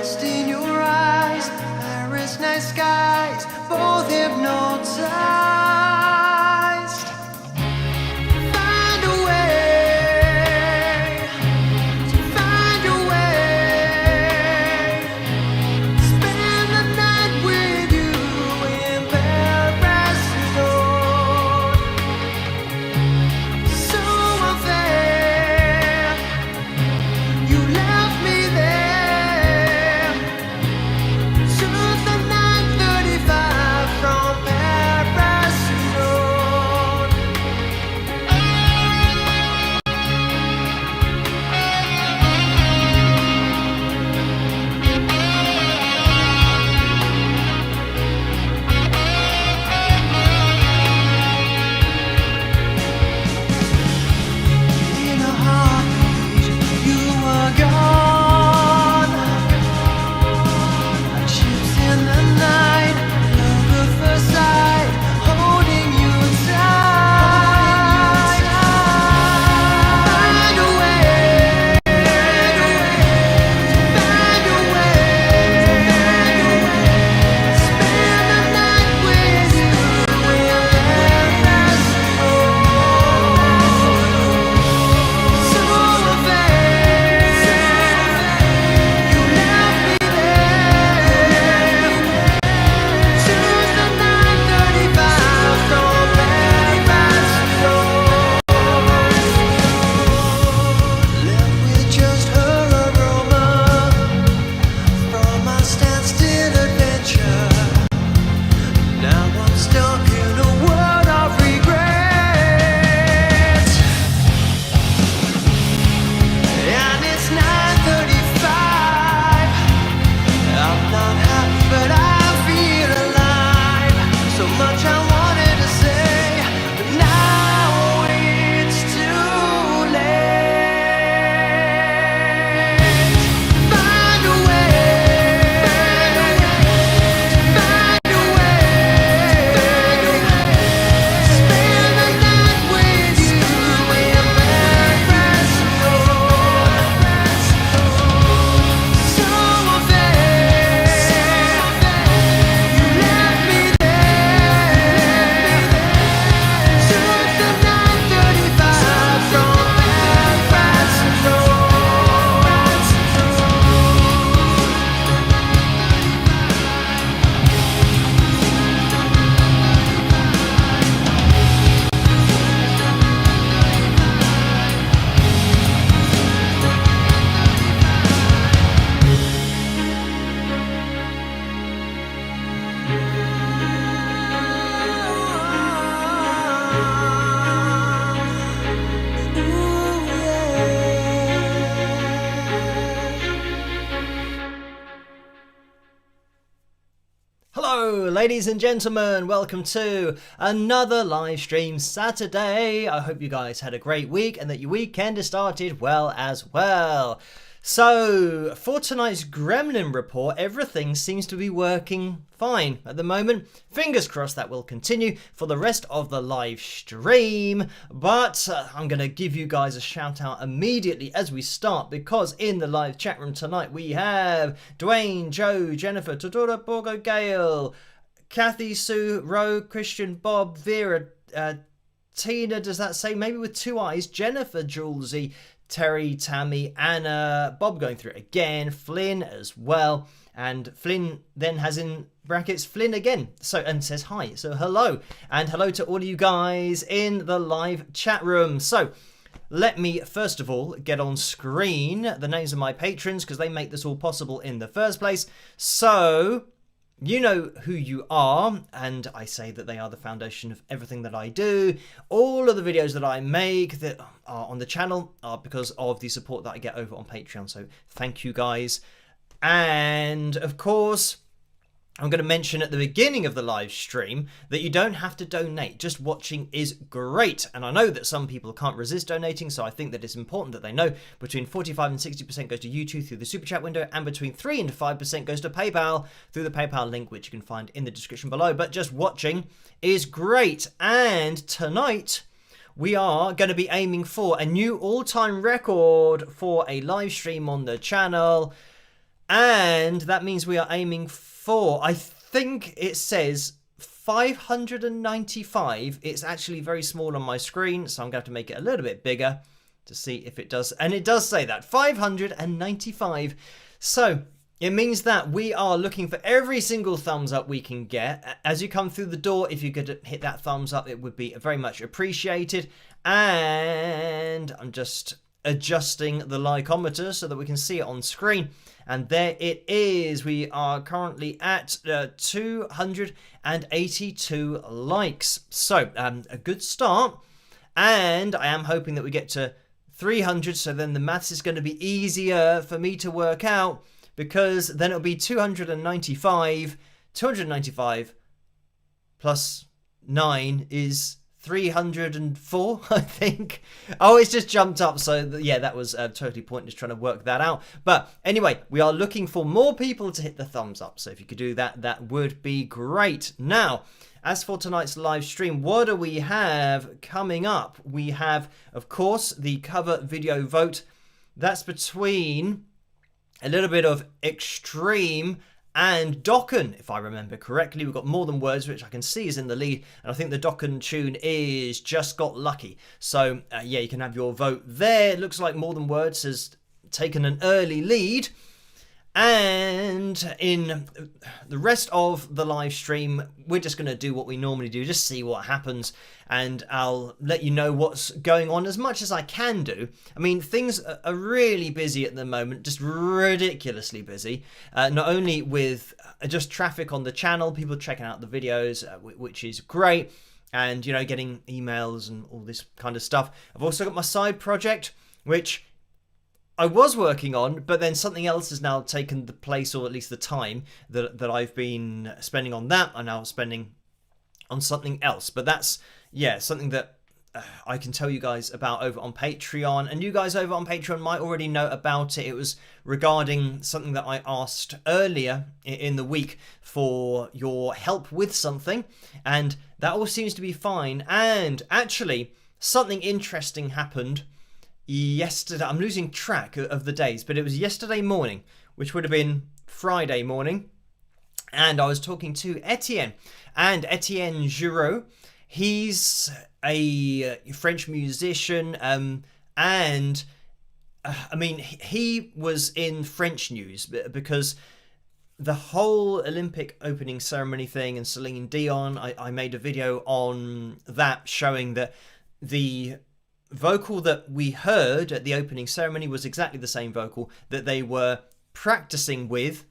lost in your eyes, Paris night skies, both hypnotized. Find a way, to find your way. Spend the night with you in Paris, Lord. So unfair, you left me there. Took the 9:35 from Paris, Lord. In a heartbeat, you were gone. Like ships in the night, love at first sight, holding you tight. Find a way, find a way. Spend the night with you in Paris, so unfair, you left me there. Choose the 9:35 from Paris, left with just her aroma from my standstill adventure. Now I'm stuck in a world of regret. And it's 9:35. I'm not happy, but I feel alive. So much I wanted to say, but now it's too late. Find a way, find a way. Spend the night with you in Paris, Lord. So unfair, you left me there. Took the 9:35 from Paris, Lord. Hello, ladies and gentlemen, welcome to another live stream Saturday. I hope you guys had a great week and that your weekend has started well as well. So, for tonight's Gremlin report, everything seems to be working fine at the moment. Fingers crossed that will continue for the rest of the live stream. But I'm going to give you guys a shout out immediately as we start, because in the live chat room tonight we have Dwayne, Joe, Jennifer, Todora, Borgo, Gale, Kathy, Sue, Ro, Christian, Bob, Vera, Tina, does that say? Maybe with two eyes. Jennifer, Julesy, Terry, Tammy, Anna, Bob going through it again, Flynn as well, and Flynn then has in brackets Flynn again, so, and says hi, so hello, and hello to all of you guys in the live chat room. So let me first of all get on screen the names of my patrons, because they make this all possible in the first place. So you know who you are, and I say that they are the foundation of everything that I do. All of the videos that I make that are on the channel are because of the support that I get over on Patreon, so thank you guys. And of course, I'm going to mention at the beginning of the live stream that you don't have to donate. Just watching is great. And I know that some people can't resist donating, so I think that it's important that they know between 45 and 60% goes to YouTube through the Super Chat window, and between 3 and 5% goes to PayPal through the PayPal link, which you can find in the description below. But just watching is great. And tonight, we are going to be aiming for a new all-time record for a live stream on the channel. And that means we are aiming for, I think it says 595. It's actually very small on my screen, so I'm going to have to make it a little bit bigger to see if it does. And it does say that, 595. So it means that we are looking for every single thumbs up we can get. As you come through the door, if you could hit that thumbs up, it would be very much appreciated. And I'm just adjusting the likeometer so that we can see it on screen. And there it is. We are currently at 282 likes. So a good start. And I am hoping that we get to 300. So then the maths is going to be easier for me to work out, because then it'll be 295. 295 plus 9 is 304, I think. Oh, it's just jumped up. So yeah, that was totally pointless trying to work that out. But anyway, we are looking for more people to hit the thumbs up. So if you could do that, that would be great. Now, as for tonight's live stream, what do we have coming up? We have, of course, the cover video vote. That's between a little bit of Extreme and Dokken, if I remember correctly. We've got More Than Words, which I can see is in the lead. And I think the Dokken tune is Just Got Lucky. So, yeah, you can have your vote there. It looks like More Than Words has taken an early lead. And in the rest of the live stream, we're just going to do what we normally do, just see what happens, and I'll let you know what's going on as much as I can do. I mean, things are really busy at the moment, just ridiculously busy, not only with just traffic on the channel, people checking out the videos, which is great, and, you know, getting emails and all this kind of stuff. I've also got my side project, which I was working on, but then something else has now taken the place, or at least the time that I've been spending on that. I'm now spending on something else. But that's, yeah, something that I can tell you guys about over on Patreon. And you guys over on Patreon might already know about it. It was regarding something that I asked earlier in the week for your help with something. And that all seems to be fine. And actually, something interesting happened yesterday. I'm losing track of the days, but it was yesterday morning, which would have been Friday morning, and I was talking to Etienne, and Etienne Giraud. He's a French musician, and I mean, he was in French news because the whole Olympic opening ceremony thing and Celine Dion, I made a video on that showing that the vocal that we heard at the opening ceremony was exactly the same vocal that they were practicing with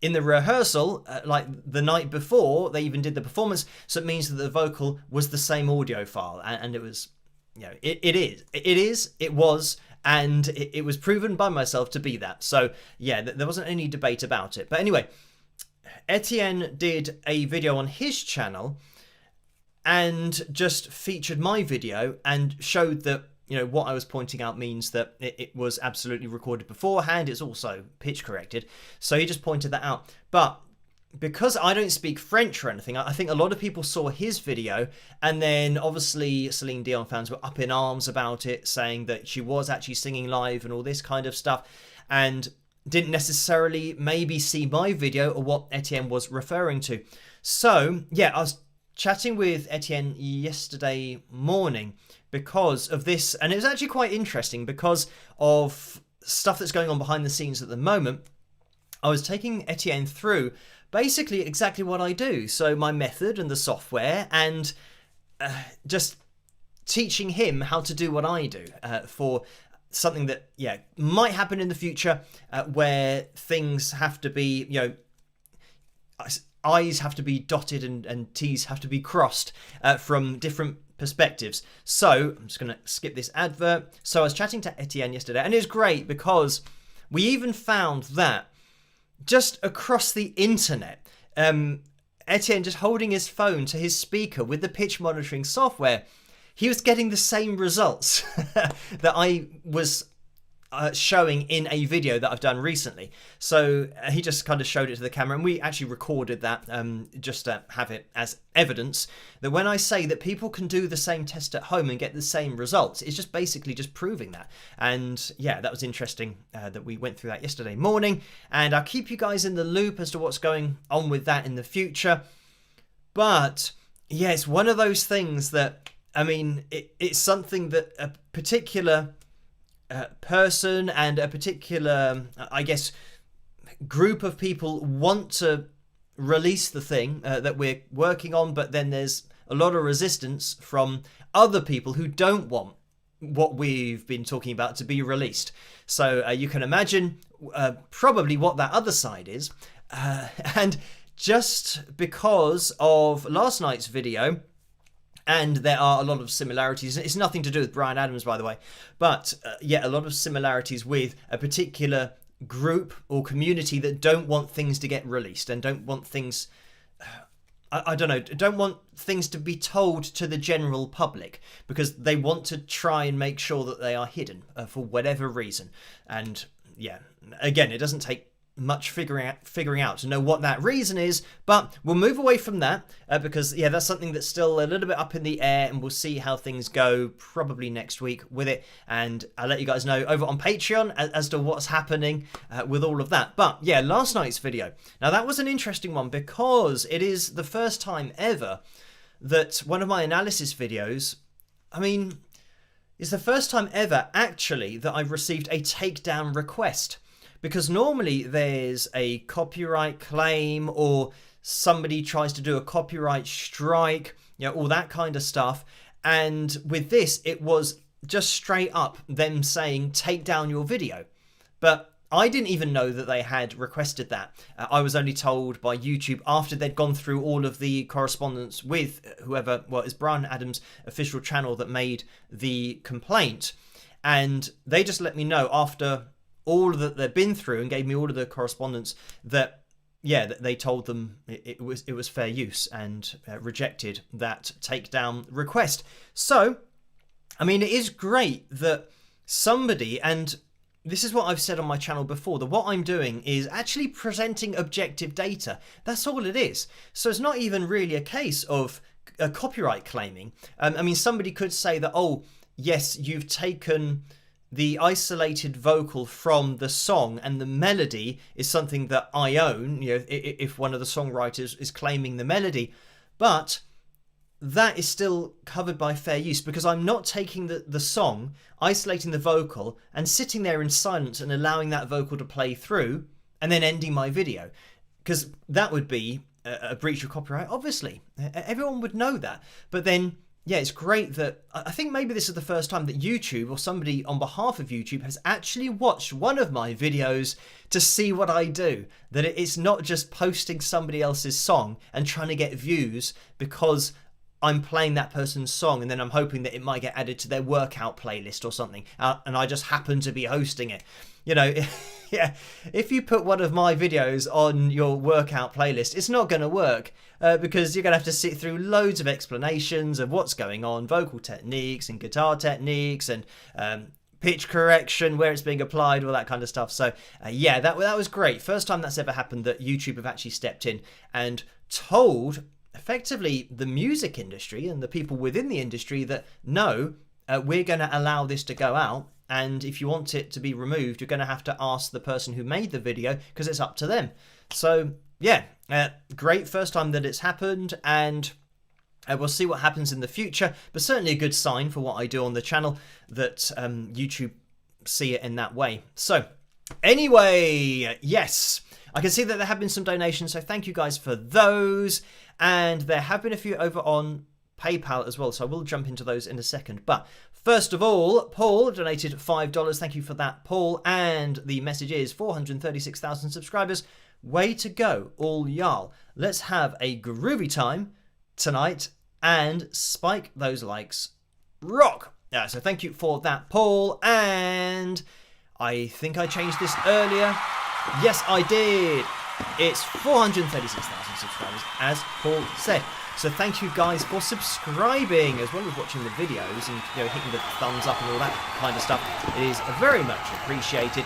in the rehearsal, like the night before they even did the performance. So it means that the vocal was the same audio file, and it was, you know, it was, and it was proven by myself to be that. So yeah, there wasn't any debate about it. But anyway, Etienne did a video on his channel and just featured my video and showed that, you know, what I was pointing out means that it was absolutely recorded beforehand. It's also pitch corrected. So he just pointed that out. But because I don't speak French or anything, I think a lot of people saw his video, and then obviously Celine Dion fans were up in arms about it, saying that she was actually singing live and all this kind of stuff, and didn't necessarily maybe see my video or what Etienne was referring to. So yeah, I was chatting with Etienne yesterday morning because of this, and it was actually quite interesting because of stuff that's going on behind the scenes at the moment. I was taking Etienne through basically exactly what I do, so my method and the software, and just teaching him how to do what I do for something that, yeah, might happen in the future, where things have to be, you know, I's have to be dotted and T's have to be crossed from different perspectives. So I'm just going to skip this advert. So I was chatting to Etienne yesterday, and it was great because we even found that just across the internet, Etienne just holding his phone to his speaker with the pitch monitoring software, he was getting the same results that I was showing in a video that I've done recently. So he just kind of showed it to the camera, and we actually recorded that just to have it as evidence that when I say that people can do the same test at home and get the same results, it's just basically just proving that. And yeah, that was interesting that we went through that yesterday morning, and I'll keep you guys in the loop as to what's going on with that in the future. But yeah, it's one of those things that, I mean, it's something that a particular person and a particular, I guess, group of people want to release the thing that we're working on, but then there's a lot of resistance from other people who don't want what we've been talking about to be released. So you can imagine probably what that other side is. And just because of last night's video, and there are a lot of similarities. It's nothing to do with Bryan Adams, by the way. But yeah, a lot of similarities with a particular group or community that don't want things to get released and don't want things, I don't know, don't want things to be told to the general public because they want to try and make sure that they are hidden for whatever reason. And yeah, again, it doesn't take much figuring out to know what that reason is, but we'll move away from that because yeah, that's something that's still a little bit up in the air, and we'll see how things go probably next week with it, and I'll let you guys know over on Patreon as to what's happening with all of that. But yeah, last night's video, now that was an interesting one because it is the first time ever that one of my analysis videos, I mean, it's the first time ever actually that I've received a takedown request. Because normally there's a copyright claim or somebody tries to do a copyright strike, you know, all that kind of stuff. And with this, it was just straight up them saying, take down your video. But I didn't even know that they had requested that. I was only told by YouTube after they'd gone through all of the correspondence with whoever, well, it's Bryan Adams' official channel that made the complaint. And they just let me know after all that they've been through and gave me all of the correspondence that, yeah, that they told them it was fair use and rejected that takedown request. So, I mean, it is great that somebody, and this is what I've said on my channel before, that what I'm doing is actually presenting objective data. That's all it is. So it's not even really a case of a copyright claiming. I mean, somebody could say that, oh, yes, you've taken the isolated vocal from the song and the melody is something that I own, you know, if one of the songwriters is claiming the melody, but that is still covered by fair use because I'm not taking the song, isolating the vocal and sitting there in silence and allowing that vocal to play through and then ending my video, because that would be a breach of copyright. Obviously, everyone would know that. But then yeah, it's great that, I think maybe this is the first time that YouTube or somebody on behalf of YouTube has actually watched one of my videos to see what I do. That it's not just posting somebody else's song and trying to get views because I'm playing that person's song and then I'm hoping that it might get added to their workout playlist or something. And I just happen to be hosting it. You know, yeah, if you put one of my videos on your workout playlist, it's not going to work. Because you're going to have to sit through loads of explanations of what's going on, vocal techniques and guitar techniques and pitch correction, where it's being applied, all that kind of stuff. So yeah, that was great. First time that's ever happened that YouTube have actually stepped in and told effectively the music industry and the people within the industry that no, we're going to allow this to go out. And if you want it to be removed, you're going to have to ask the person who made the video because it's up to them. So yeah, great first time that it's happened, and we'll see what happens in the future, but certainly a good sign for what I do on the channel that YouTube see it in that way. So anyway, yes, I can see that there have been some donations, so thank you guys for those, and there have been a few over on PayPal as well, so I will jump into those in a second. But first of all, Paul donated $5. Thank you for that, Paul, and the message is 436,000 subscribers. Way to go, all y'all. Let's have a groovy time tonight and spike those likes. Rock! So thank you for that, Paul. And I think I changed this earlier. Yes, I did. It's 436,000 subscribers, as Paul said. So thank you guys for subscribing as well as watching the videos and hitting the thumbs up and all that kind of stuff. It is very much appreciated.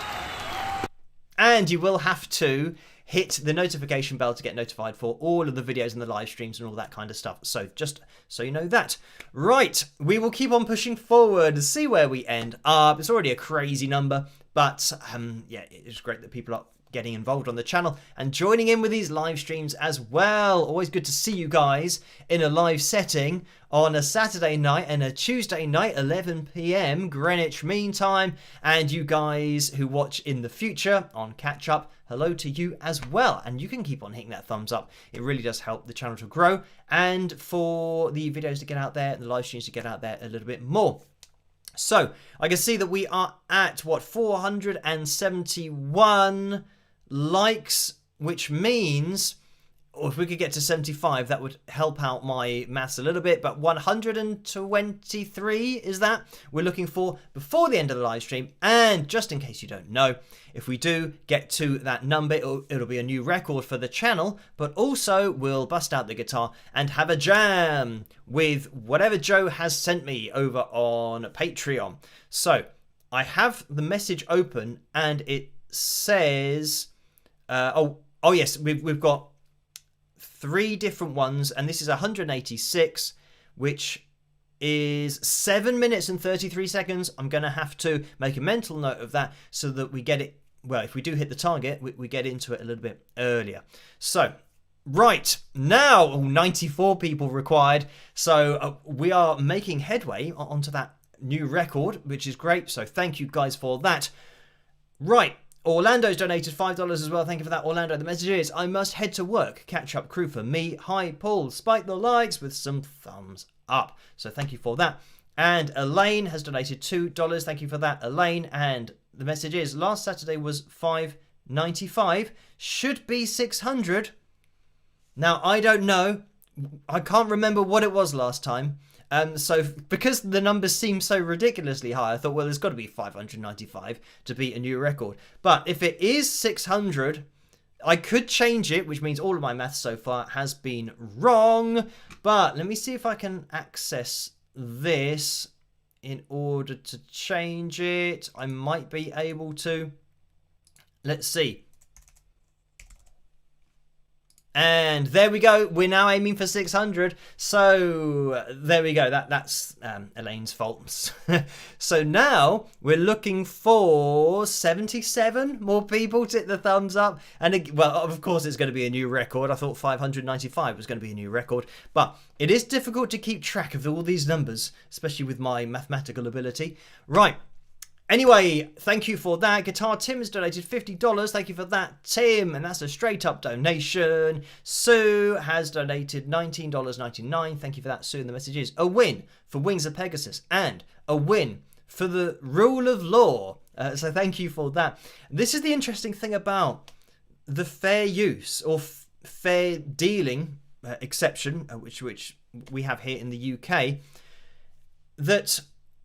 And you will have to hit the notification bell to get notified for all of the videos and the live streams and all that kind of stuff. So just so you know that. Right, we will keep on pushing forward, see where we end up. It's already a crazy number, but yeah, it's great that people are getting involved on the channel and joining in with these live streams as well. Always good to see you guys in a live setting on a Saturday night and a Tuesday night, 11 p.m. Greenwich Mean Time. And you guys who watch in the future on catch up, hello to you as well. And you can keep on hitting that thumbs up. It really does help the channel to grow and for the videos to get out there and the live streams to get out there a little bit more. So I can see that we are at what, 471 likes, which means, or if we could get to 75, that would help out my maths a little bit, but 123 is that we're looking for before the end of the live stream. And just in case you don't know, if we do get to that number, it'll be a new record for the channel, but also we'll bust out the guitar and have a jam with whatever Joe has sent me over on Patreon. So I have the message open and it says oh yes, we've got 3 different ones, and this is 186, which is 7 minutes and 33 seconds. I'm going to have to make a mental note of that so that we get it, well, if we do hit the target, we get into it a little bit earlier. So, right, now 94 people required, so we are making headway onto that new record, which is great, so thank you guys for that. Right. Orlando's donated $5 as well. Thank you for that, Orlando. The message is, I must head to work. Catch up crew for me. Hi, Paul. Spike the likes with some thumbs up. So thank you for that. And Elaine has donated $2. Thank you for that, Elaine. And the message is, last Saturday was $5.95. Should be $600. Now, I don't know. I can't remember what it was last time. So because the numbers seem so ridiculously high, I thought, well, there's got to be 595 to beat a new record. But if it is 600, I could change it, which means all of my maths so far has been wrong. But let me see if I can access this in order to change it. I might be able to. Let's see. And there we go. We're now aiming for 600. So there we go. That's Elaine's fault. So now we're looking for 77 more people to hit the thumbs up. And well, of course, it's going to be a new record. I thought 595 was going to be a new record. But it is difficult to keep track of all these numbers, especially with my mathematical ability. Right. Anyway, thank you for that. Guitar Tim has donated $50. Thank you for that, Tim. And that's a straight up donation. Sue has donated $19.99. Thank you for that, Sue. And the message is a win for Wings of Pegasus and a win for the rule of law. So thank you for that. This is the interesting thing about the fair use or fair dealing exception, which we have here in the UK, that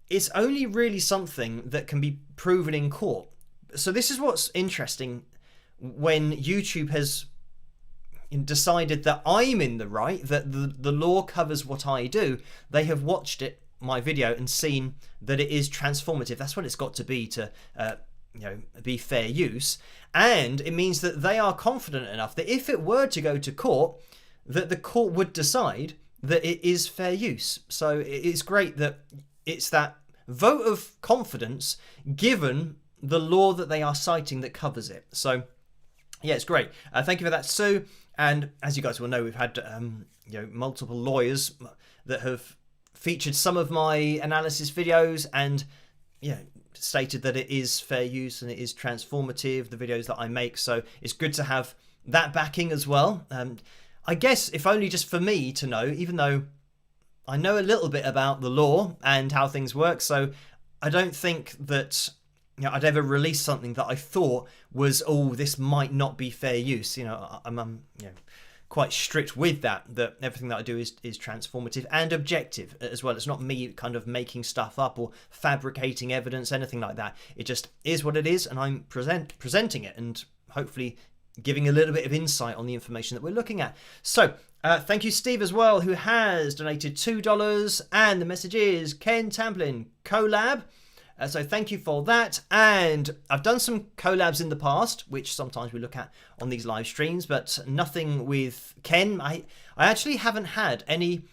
it's only really something that can be proven in court. So this is what's interesting when YouTube has decided that I'm in the right, that the law covers what I do. They have watched my video and seen that it is transformative. That's what it's got to be to be fair use. And it means that they are confident enough that if it were to go to court, that the court would decide that it is fair use. So it's great that it's that vote of confidence given the law that they are citing that covers it. So, yeah, it's great. Thank you for that, Sue. And as you guys will know, we've had multiple lawyers that have featured some of my analysis videos and stated that it is fair use and it is transformative, the videos that I make. So it's good to have that backing as well. I guess if only just for me to know, even though I know a little bit about the law and how things work, so I don't think that I'd ever release something that I thought was, oh, this might not be fair use. I'm quite strict with that everything that I do is transformative and objective as well. It's not me kind of making stuff up or fabricating evidence, anything like that. It just is what it is, and I'm presenting it, and hopefully giving a little bit of insight on the information that we're looking at. So thank you, Steve, as well, who has donated $2, and the message is Ken Tamplin collab. So thank you for that. And I've done some collabs in the past, which sometimes we look at on these live streams, but nothing with Ken. I actually haven't had any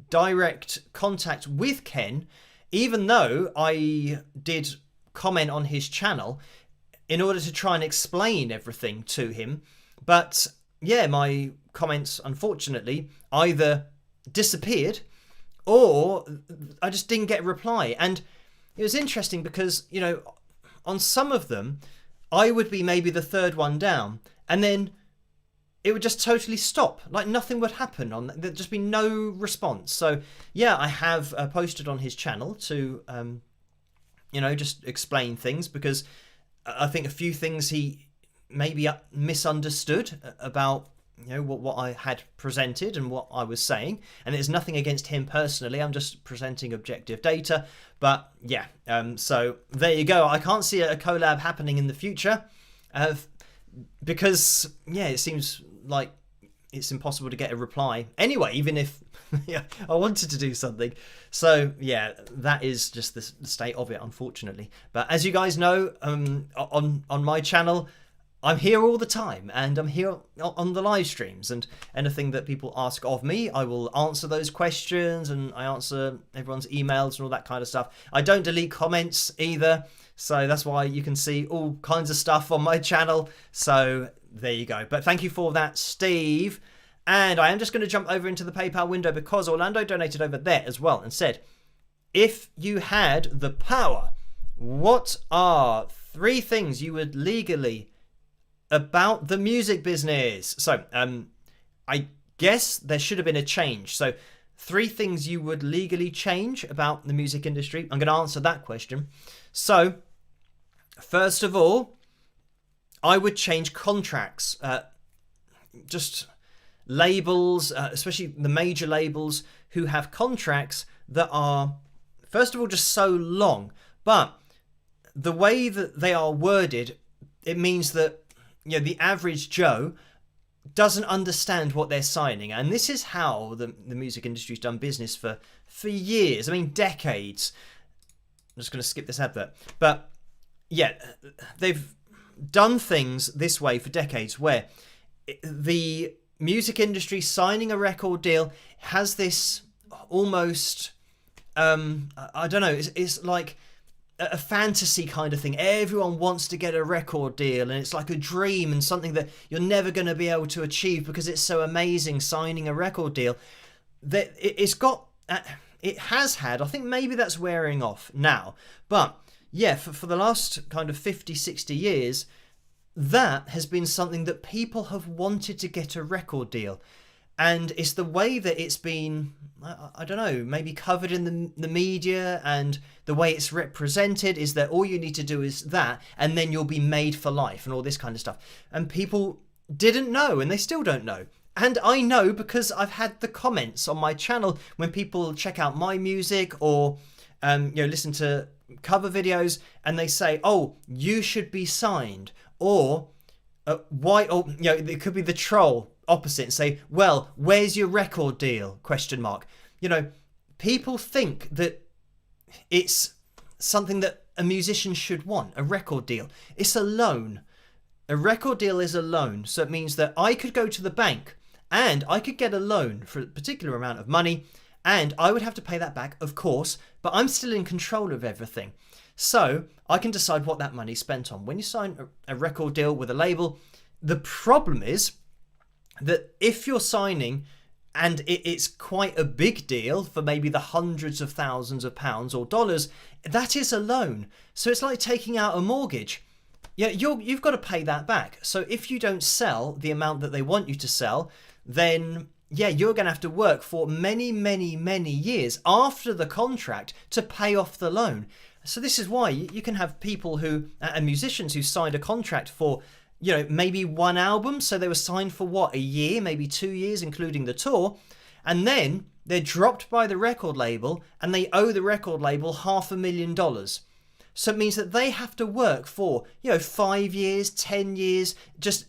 direct contact with Ken, even though I did comment on his channel in order to try and explain everything to him. But yeah, my comments, unfortunately, either disappeared or I just didn't get a reply. And it was interesting because, you know, on some of them, I would be maybe the third one down, and then it would just totally stop. Like nothing would happen. There'd just be no response. So yeah, I have posted on his channel to, you know, just explain things, because I think a few things he maybe misunderstood about, you know, what I had presented and what I was saying. And there's nothing against him personally. I'm just presenting objective data. But yeah, so there you go. I can't see a collab happening in the future because, yeah, it seems like it's impossible to get a reply anyway, even if yeah, I wanted to do something. So yeah, that is just the state of it, unfortunately. But as you guys know, on my channel, I'm here all the time, and I'm here on the live streams, and anything that people ask of me, I will answer those questions, and I answer everyone's emails and all that kind of stuff. I don't delete comments either, so that's why you can see all kinds of stuff on my channel. So there you go. But thank you for that, Steve. And I am just going to jump over into the PayPal window because Orlando donated over there as well and said, if you had the power, what are 3 things you would legally about the music business? So I guess there should have been a change. So 3 things you would legally change about the music industry. I'm going to answer that question. So first of all, I would change contracts. Just labels, especially the major labels who have contracts that are, first of all, just so long. But the way that they are worded, it means that, you know, the average Joe doesn't understand what they're signing. And this is how the music industry's done business for years. I mean, decades. I'm just going to skip this advert. But yeah, they've done things this way for decades, where the music industry signing a record deal has this almost, I don't know, it's like a fantasy kind of thing. Everyone wants to get a record deal, and it's like a dream and something that you're never going to be able to achieve because it's so amazing signing a record deal. That it has had, I think maybe that's wearing off now, but yeah, for the last kind of 50, 60 years, that has been something that people have wanted to get a record deal. And it's the way that it's been, I don't know, maybe covered in the media, and the way it's represented is that all you need to do is that, and then you'll be made for life and all this kind of stuff. And people didn't know, and they still don't know. And I know because I've had the comments on my channel when people check out my music or you know, listen to cover videos, and they say, oh, you should be signed. Or why? Or, you know, it could be the troll opposite and say, well, where's your record deal? Question mark. You know, people think that it's something that a musician should want, a record deal. It's a loan. A record deal is a loan. So it means that I could go to the bank and I could get a loan for a particular amount of money, and I would have to pay that back, of course, but I'm still in control of everything. So I can decide what that money's spent on. When you sign a record deal with a label, the problem is that if you're signing and it's quite a big deal for maybe the hundreds of thousands of pounds or dollars, that is a loan. So it's like taking out a mortgage. Yeah, you've got to pay that back. So if you don't sell the amount that they want you to sell, then yeah, you're going to have to work for many, many, many years after the contract to pay off the loan. So this is why you can have people who, and musicians who signed a contract for, you know, maybe 1 album. So they were signed for what, a year, maybe 2 years, including the tour. And then they're dropped by the record label and they owe the record label $500,000. So it means that they have to work for, you know, 5 years, 10 years, just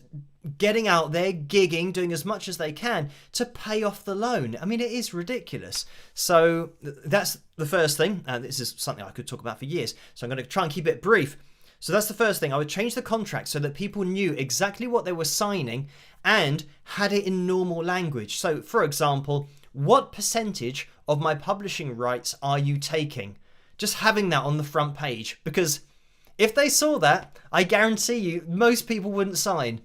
getting out there, gigging, doing as much as they can to pay off the loan. I mean, it is ridiculous. So that's the first thing. And this is something I could talk about for years. So I'm going to try and keep it brief. So that's the first thing. I would change the contract so that people knew exactly what they were signing and had it in normal language. So, for example, what percentage of my publishing rights are you taking? Just having that on the front page, because if they saw that, I guarantee you most people wouldn't sign.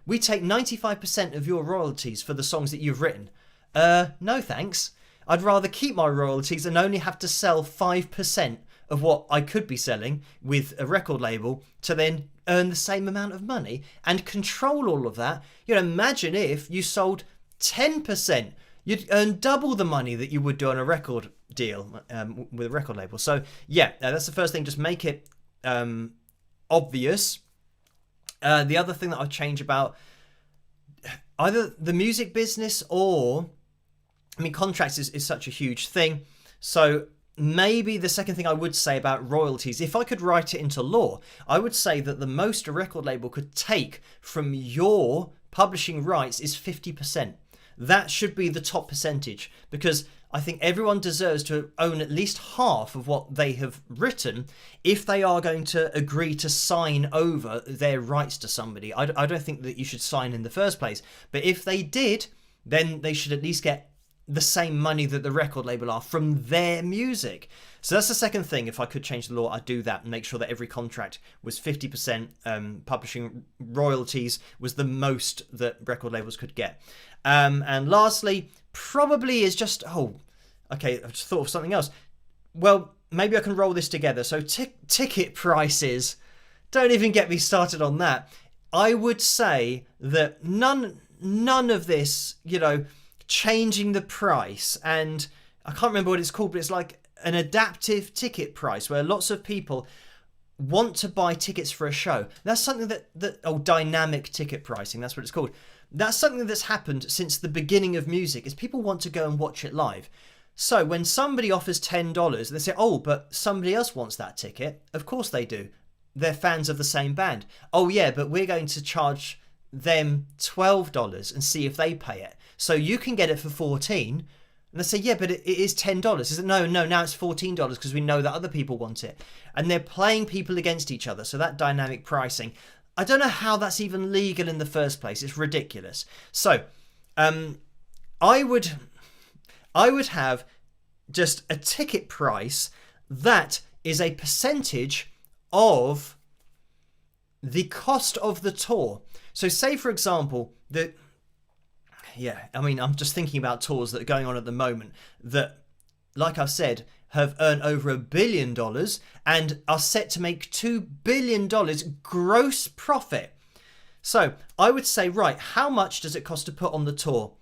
We take 95% of your royalties for the songs that you've written. No thanks. I'd rather keep my royalties and only have to sell 5% of what I could be selling with a record label to then earn the same amount of money and control all of that. Imagine if you sold 10%. You'd earn double the money that you would do on a record deal with a record label. So yeah, that's the first thing. Just make it obvious. The other thing that I'd change about either the music business or, contracts is such a huge thing. So maybe the second thing I would say about royalties, if I could write it into law, I would say that the most a record label could take from your publishing rights is 50%. That should be the top percentage, because I think everyone deserves to own at least half of what they have written if they are going to agree to sign over their rights to somebody. I don't think that you should sign in the first place, but if they did, then they should at least get the same money that the record label are from their music. So that's the second thing. If I could change the law, I'd do that and make sure that every contract was 50% publishing royalties was the most that record labels could get. And lastly, probably is just, okay, I just thought of something else. Well, maybe I can roll this together. So ticket prices, don't even get me started on that. I would say that none of this, changing the price, and I can't remember what it's called, but it's like an adaptive ticket price where lots of people want to buy tickets for a show. That's something that dynamic ticket pricing, that's what it's called. That's something that's happened since the beginning of music, is people want to go and watch it live. So when somebody offers $10, they say, but somebody else wants that ticket. Of course they do. They're fans of the same band. Oh yeah, but we're going to charge them $12 and see if they pay it. So you can get it for $14. And they say, yeah, but it is $10. Is it? No, now it's $14 because we know that other people want it. And they're playing people against each other. So that dynamic pricing, I don't know how that's even legal in the first place. It's ridiculous. So I would have just a ticket price that is a percentage of the cost of the tour. So say, for example, that... Yeah, I'm just thinking about tours that are going on at the moment that, like I've said, have earned over $1 billion and are set to make $2 billion gross profit. So I would say, right, how much does it cost to put on the tour?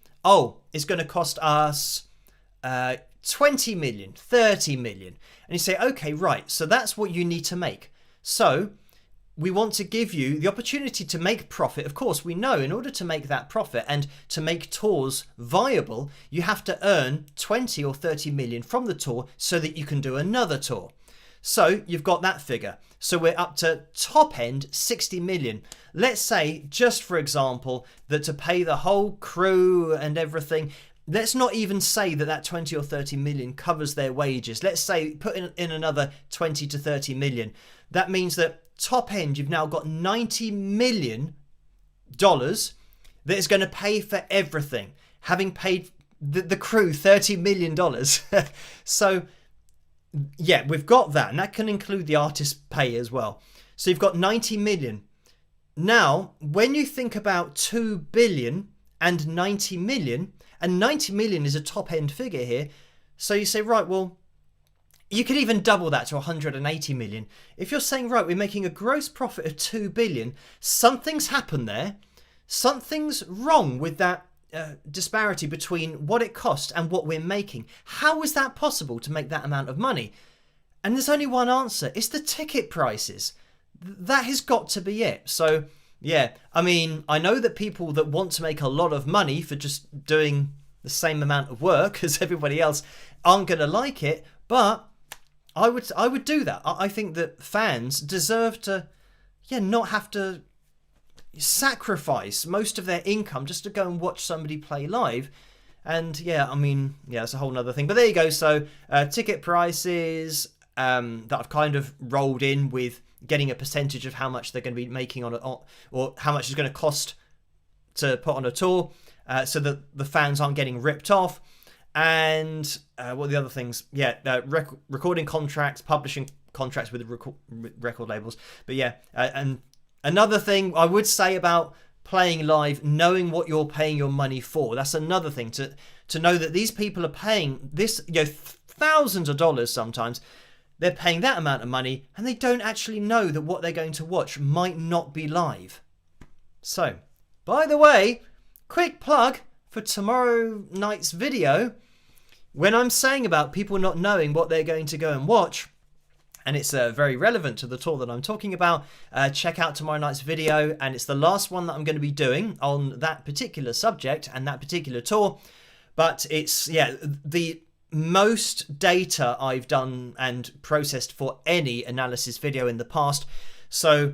It's going to cost us 20 million, 30 million. And you say, okay, right, so that's what you need to make. So we want to give you the opportunity to make profit. Of course, we know in order to make that profit and to make tours viable, you have to earn 20 or 30 million from the tour so that you can do another tour. So you've got that figure. So we're up to top end 60 million. Let's say, just for example, that to pay the whole crew and everything, let's not even say that 20 or 30 million covers their wages. Let's say put in another 20 to 30 million. That means that top end, you've now got $90 million that is going to pay for everything, having paid the crew $30 million. So yeah, we've got that, and that can include the artist pay as well. So you've got 90 million. Now, when you think about 2 billion and 90 million, and 90 million is a top end figure here. So you say, right, well, you could even double that to 180 million. If you're saying, right, we're making a gross profit of 2 billion, something's happened there. Something's wrong with that disparity between what it cost and what we're making. How is that possible to make that amount of money? And there's only one answer. It's the ticket prices. That has got to be it. So, yeah, I know that people that want to make a lot of money for just doing the same amount of work as everybody else aren't going to like it, but I would do that. I think that fans deserve to, not have to sacrifice most of their income just to go and watch somebody play live. And yeah, I mean, yeah, it's a whole nother thing. But there you go. So ticket prices that I've kind of rolled in with getting a percentage of how much they're going to be making on or how much it's going to cost to put on a tour, so that the fans aren't getting ripped off. And what are the other things? Yeah, recording contracts, publishing contracts with record labels. But yeah, and another thing I would say about playing live, knowing what you're paying your money for. That's another thing, to know that these people are paying this, thousands of dollars sometimes. They're paying that amount of money and they don't actually know that what they're going to watch might not be live. So, by the way, quick plug for tomorrow night's video. When I'm saying about people not knowing what they're going to go and watch, and it's very relevant to the tour that I'm talking about, check out tomorrow night's video, and it's the last one that I'm going to be doing on that particular subject and that particular tour. But it's, the most data I've done and processed for any analysis video in the past. So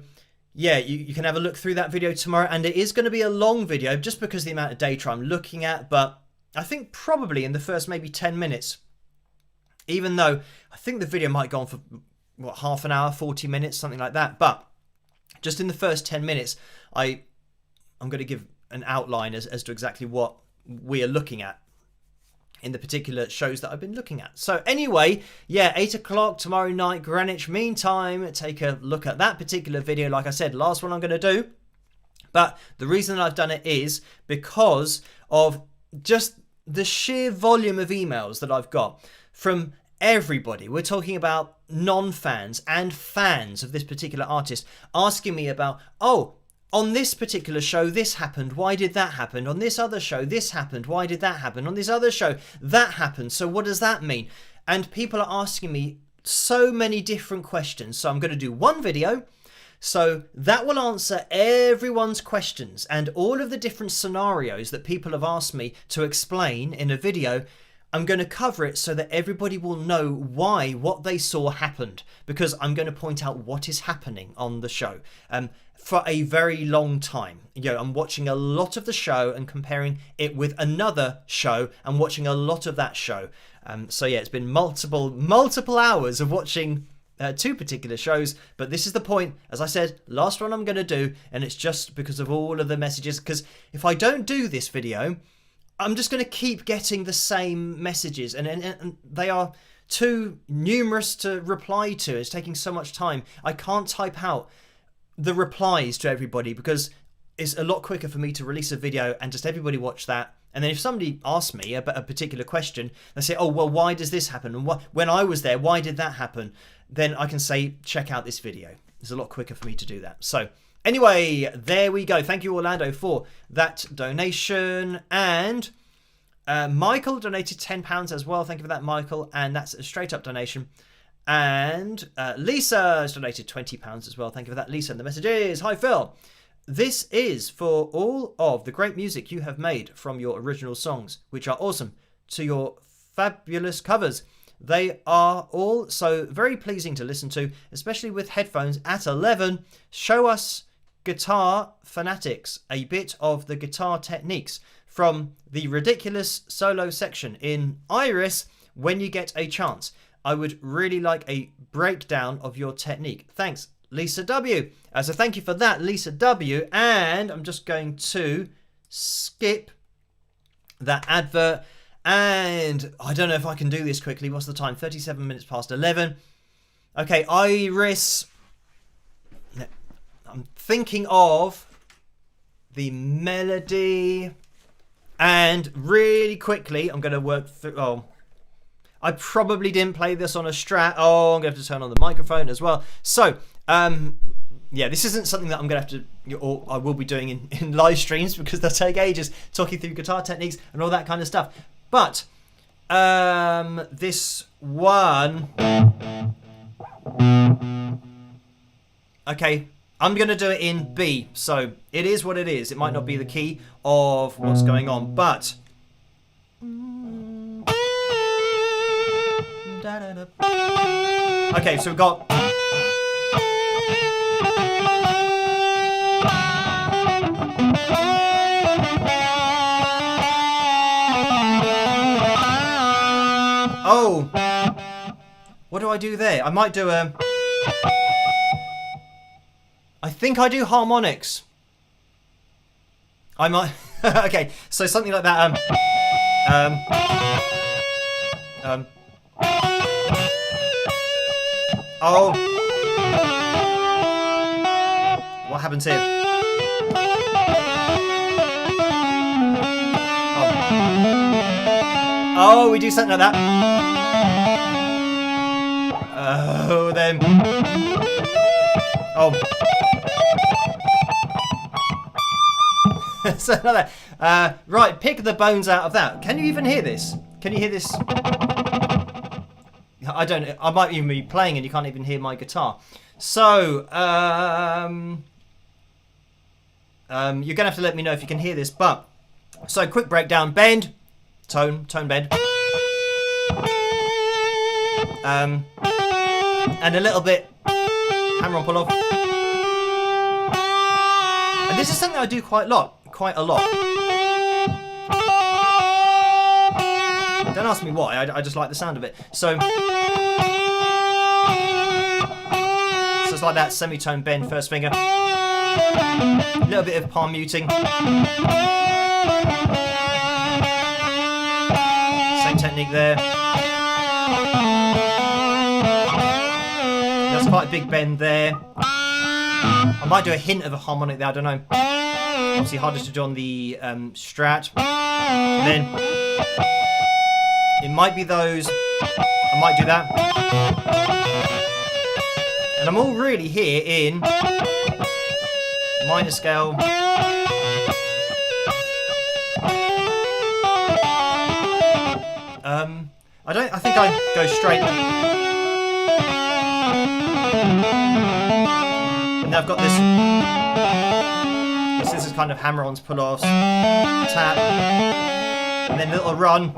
yeah, you can have a look through that video tomorrow, and it is going to be a long video just because of the amount of data I'm looking at. But I think probably in the first maybe 10 minutes, even though I think the video might go on for half an hour, 40 minutes, something like that. But just in the first 10 minutes, I'm going to give an outline as to exactly what we are looking at in the particular shows that I've been looking at. So anyway, yeah, 8 o'clock tomorrow night, Greenwich Mean Time. Take a look at that particular video. Like I said, last one I'm going to do. But the reason that I've done it is because of just the sheer volume of emails that I've got from everybody. We're talking about non-fans and fans of this particular artist asking me about, oh, on this particular show, this happened. Why did that happen? On this other show, this happened. Why did that happen? On this other show, that happened. So what does that mean? And people are asking me so many different questions. So I'm going to do one video. So that will answer everyone's questions and all of the different scenarios that people have asked me to explain in a video. I'm going to cover it so that everybody will know why what they saw happened, because I'm going to point out what is happening on the show. For a very long time, I'm watching a lot of the show and comparing it with another show and watching a lot of that show. So yeah, it's been multiple hours of watching two particular shows, but this is the point, as I said, last one I'm going to do, and it's just because of all of the messages, because if I don't do this video, I'm just going to keep getting the same messages, and they are too numerous to reply to. It's taking so much time. I can't type out the replies to everybody because it's a lot quicker for me to release a video and just everybody watch that. And then if somebody asks me about a particular question, they say, oh, well, why does this happen? And when I was there, why did that happen? Then I can say, check out this video. It's a lot quicker for me to do that. So anyway, there we go. Thank you, Orlando, for that donation. And Michael donated £10 as well. Thank you for that, Michael. And that's a straight up donation. And Lisa has donated £20 as well. Thank you for that, Lisa. And the message is, hi, Phil. This is for all of the great music you have made from your original songs, which are awesome, to your fabulous covers. They are all so very pleasing to listen to, especially with headphones at 11. Show us guitar fanatics a bit of the guitar techniques from the ridiculous solo section in Iris when you get a chance. I would really like a breakdown of your technique. Thanks, Lisa W. So thank you for that, Lisa W. And I'm just going to skip that advert. And I don't know if I can do this quickly. What's the time? 37 minutes past 11. Okay, Iris. I'm thinking of the melody. And really quickly, I'm going to work through... Oh, I probably didn't play this on a Strat. Oh, I'm going to have to turn on the microphone as well. So, yeah, this isn't something that I'm going to have to, or I will be doing in live streams because they'll take ages talking through guitar techniques and all that kind of stuff. But this one, okay, I'm going to do it in B. So it is what it is. It might not be the key of what's going on, but... Okay, so we've got... Oh! What do I do there? I might do a... I think I do harmonics. I might... Okay, so something like that. Oh. What happens here? Oh, we do something like that. Oh, then. Oh. So like that. Right, pick the bones out of that. Can you even hear this? Can you hear this? I don't know. I might even be playing and you can't even hear my guitar. So, you're gonna have to let me know if you can hear this. But so quick breakdown: bend, tone bend, and a little bit hammer on pull off. And this is something I do quite a lot. Don't ask me why. I just like the sound of it. So it's like that semitone bend, first finger. A little bit of palm muting. Same technique there. That's quite a big bend there. I might do a hint of a harmonic there, I don't know. Obviously hardest to do on the Strat. And then it might be those. I might do that. And I'm all really here in minor scale. I think I go straight. And now I've got this. This is kind of hammer-ons, pull-offs, tap, and then a little run.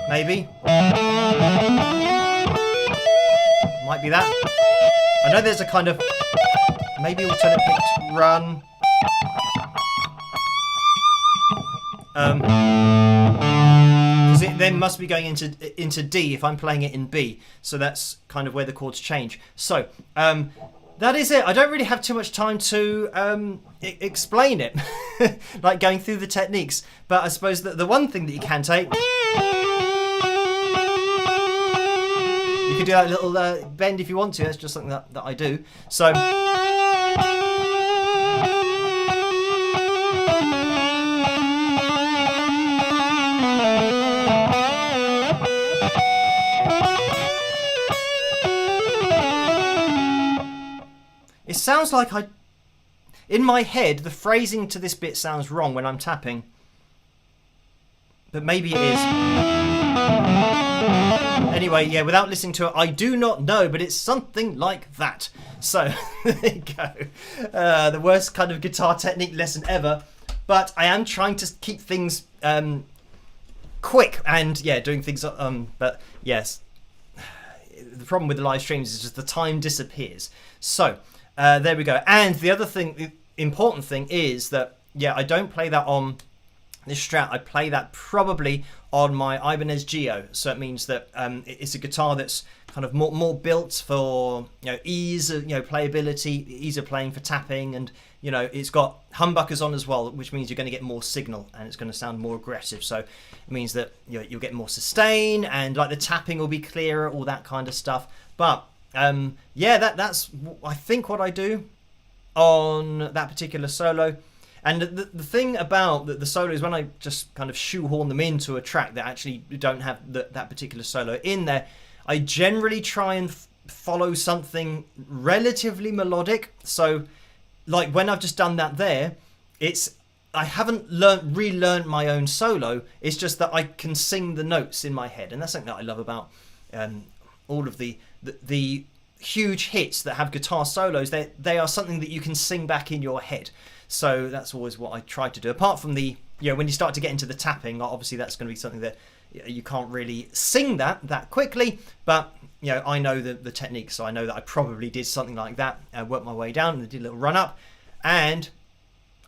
Maybe. Might be that. I know there's a kind of maybe alternate picked run. Because it then must be going into D if I'm playing it in B. So that's kind of where the chords change. So that is it. I don't really have too much time to explain it, like going through the techniques. But I suppose that the one thing that you can take, you can do that little bend if you want to. That's just something that I do. So. It sounds like in my head, the phrasing to this bit sounds wrong when I'm tapping. But maybe it is. Anyway, yeah, without listening to it, I do not know, but it's something like that. So, there you go. The worst kind of guitar technique lesson ever. But I am trying to keep things quick and, yeah, doing things... but, yes. The problem with the live streams is just the time disappears. So... there we go. And the other thing, the important thing is that, yeah, I don't play that on this Strat. I play that probably on my Ibanez Geo. So it means that it's a guitar that's kind of more built for, ease of, playability, ease of playing for tapping. And, it's got humbuckers on as well, which means you're going to get more signal and it's going to sound more aggressive. So it means that you'll get more sustain and like the tapping will be clearer, all that kind of stuff. But... yeah, that's I think what I do on that particular solo. And the thing about the solo is when I just kind of shoehorn them into a track that actually don't have that particular solo in there, I generally try and follow something relatively melodic. So like when I've just done that there, I haven't relearned my own solo. It's just that I can sing the notes in my head, and that's something that I love about all of the huge hits that have guitar solos. They are something that you can sing back in your head. So that's always what I try to do. Apart from the, when you start to get into the tapping, obviously that's going to be something that you can't really sing that quickly. But I know the technique, so I know that I probably did something like that. I worked my way down and did a little run up, and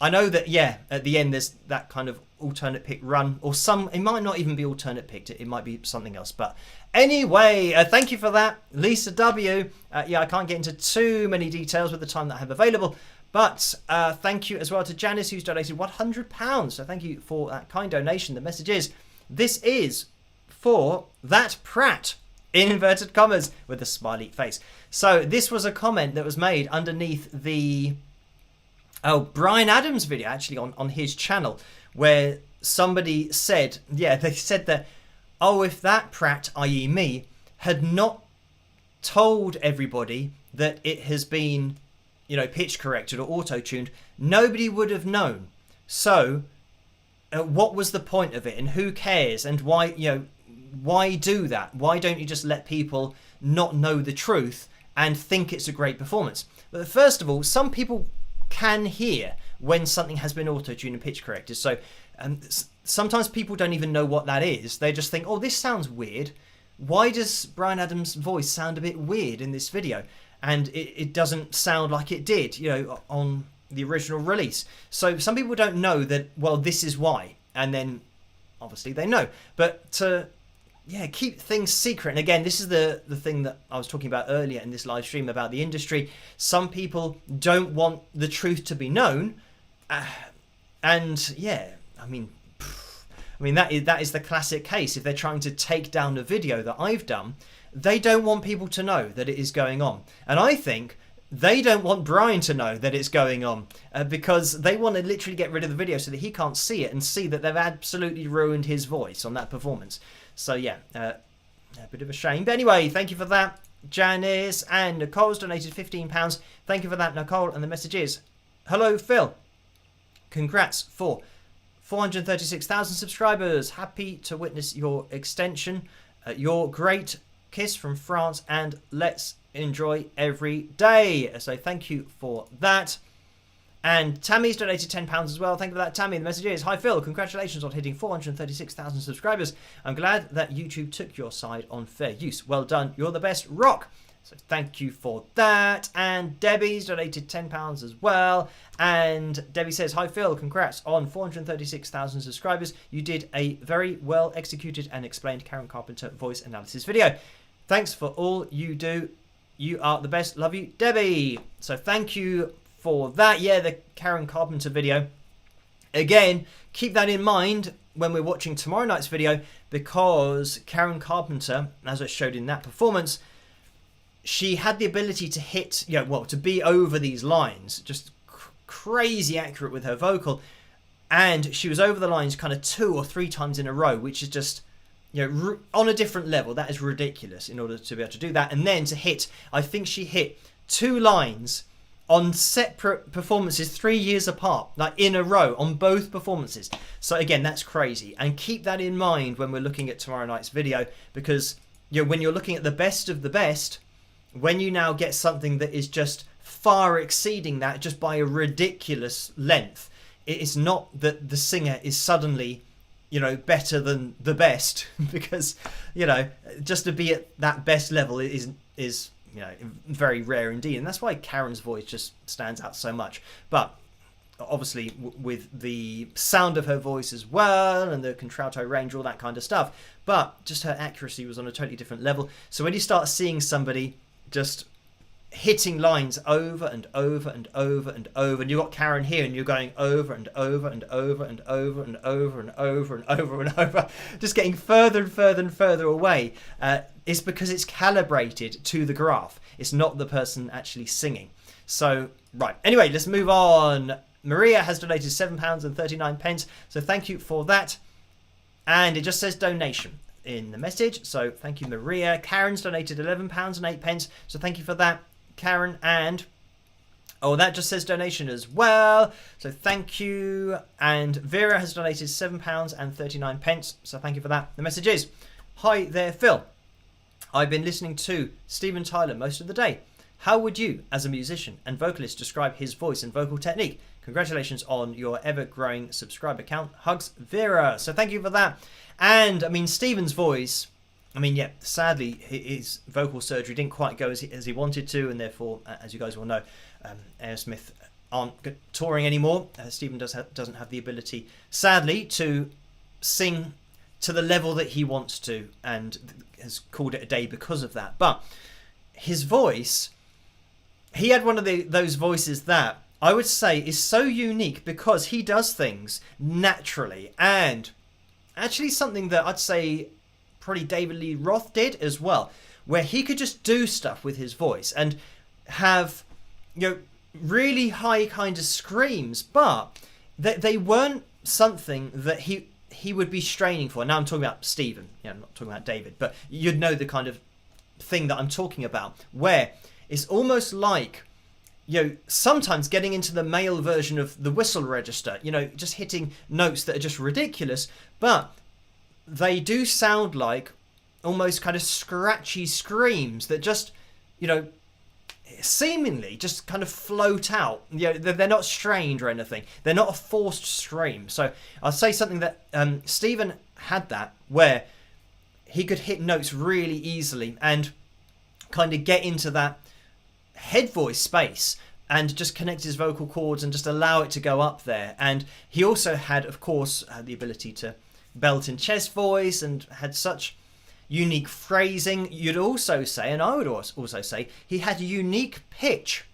I know that, yeah, at the end there's that kind of alternate pick run, or it might not even be alternate picked, it might be something else. But anyway, thank you for that, Lisa W. Yeah, I can't get into too many details with the time that I have available, but thank you as well to Janice, who's donated £100. So thank you for that kind donation. The message is, this is for that Pratt, in inverted commas, with a smiley face. So this was a comment that was made underneath the Brian Adams video, actually, on his channel, where somebody said, yeah, they said that, oh, if that Pratt, i.e. me, had not told everybody that it has been, you know, pitch corrected or auto-tuned, nobody would have known. So what was the point of it, and who cares, and why, you know, why do that? Why don't you just let people not know the truth and think it's a great performance? But first of all, some people can hear when something has been auto-tuned and pitch corrected. So sometimes people don't even know what that is. They just think, oh, this sounds weird. Why does Brian Adams' voice sound a bit weird in this video? And it doesn't sound like it did, you know, on the original release. So some people don't know that, well, this is why. And then obviously they know. But to keep things secret. And again, this is the thing that I was talking about earlier in this live stream about the industry. Some people don't want the truth to be known. And yeah, I mean that is the classic case. If they're trying to take down a video that I've done, they don't want people to know that it is going on. And I think they don't want Brian to know that it's going on, because they want to literally get rid of the video so that he can't see it and see that they've absolutely ruined his voice on that performance. So yeah, a bit of a shame. But anyway, thank you for that, Janice. And Nicole's donated £15. Thank you for that, Nicole. And the message is, hello, Phil. Congrats for 436,000 subscribers. Happy to witness your extension. Your great kiss from France, and let's enjoy every day. So thank you for that. And Tammy's donated £10 as well. Thank you for that, Tammy. The message is, hi Phil, congratulations on hitting 436,000 subscribers. I'm glad that YouTube took your side on fair use. Well done, you're the best, rock. So thank you for that. And Debbie's donated £10 as well. And Debbie says, hi Phil, congrats on 436,000 subscribers. You did a very well executed and explained Karen Carpenter voice analysis video. Thanks for all you do. You are the best. Love you, Debbie. So thank you for that. Yeah, the Karen Carpenter video. Again, keep that in mind when we're watching tomorrow night's video, because Karen Carpenter, as I showed in that performance, she had the ability to hit, to be over these lines, just crazy accurate with her vocal, and she was over the lines kind of 2 or 3 times in a row, which is just, on a different level. That is ridiculous in order to be able to do that. And then to hit, I think she hit 2 lines on separate performances 3 years apart, like in a row on both performances. So again, that's crazy. And keep that in mind when we're looking at tomorrow night's video, because when you're looking at the best of the best, when you now get something that is just far exceeding that just by a ridiculous length, it is not that the singer is suddenly better than the best, because just to be at that best level is very rare indeed. And that's why Karen's voice just stands out so much. But obviously with the sound of her voice as well, and the contralto range, all that kind of stuff, but just her accuracy was on a totally different level. So when you start seeing somebody just hitting lines over and over and over and over, and you've got Karen here and you're going over and over and over and over and over and over and over and over, just getting further and further and further away, it's because it's calibrated to the graph. It's not the person actually singing. So right, anyway, let's move on. Maria has donated £7.39, so thank you for that. And it just says donation in the message, so thank you, Maria. Karen's donated £11.08, so thank you for that, Karen. And that just says donation as well, so thank you. And Vera has donated £7.39, so thank you for that. The message is, hi there, Phil. I've been listening to Steven Tyler most of the day. How would you, as a musician and vocalist, describe his voice and vocal technique? Congratulations on your ever-growing subscriber count. Hugs, Vera. So thank you for that. And, Steven's voice, sadly, his vocal surgery didn't quite go as he wanted to, and therefore, as you guys will know, Aerosmith aren't touring anymore. Stephen doesn't have the ability, sadly, to sing to the level that he wants to, and has called it a day because of that. But his voice, he had one of those voices that I would say is so unique because he does things naturally, and actually something that I'd say probably David Lee Roth did as well, where he could just do stuff with his voice and have, really high kind of screams, but they weren't something that he would be straining for. Now I'm talking about Stephen, I'm not talking about David, but you'd know the kind of thing that I'm talking about, where it's almost like, sometimes getting into the male version of the whistle register, just hitting notes that are just ridiculous, but they do sound like almost kind of scratchy screams that just, seemingly just kind of float out. They're not strained or anything. They're not a forced scream. So I'll say something that Stephen had that, where he could hit notes really easily and kind of get into that head voice space and just connect his vocal cords and just allow it to go up there. And he also had, of course, the ability to belt in chest voice and had such unique phrasing. You'd also say, and I would also say, he had a unique pitch.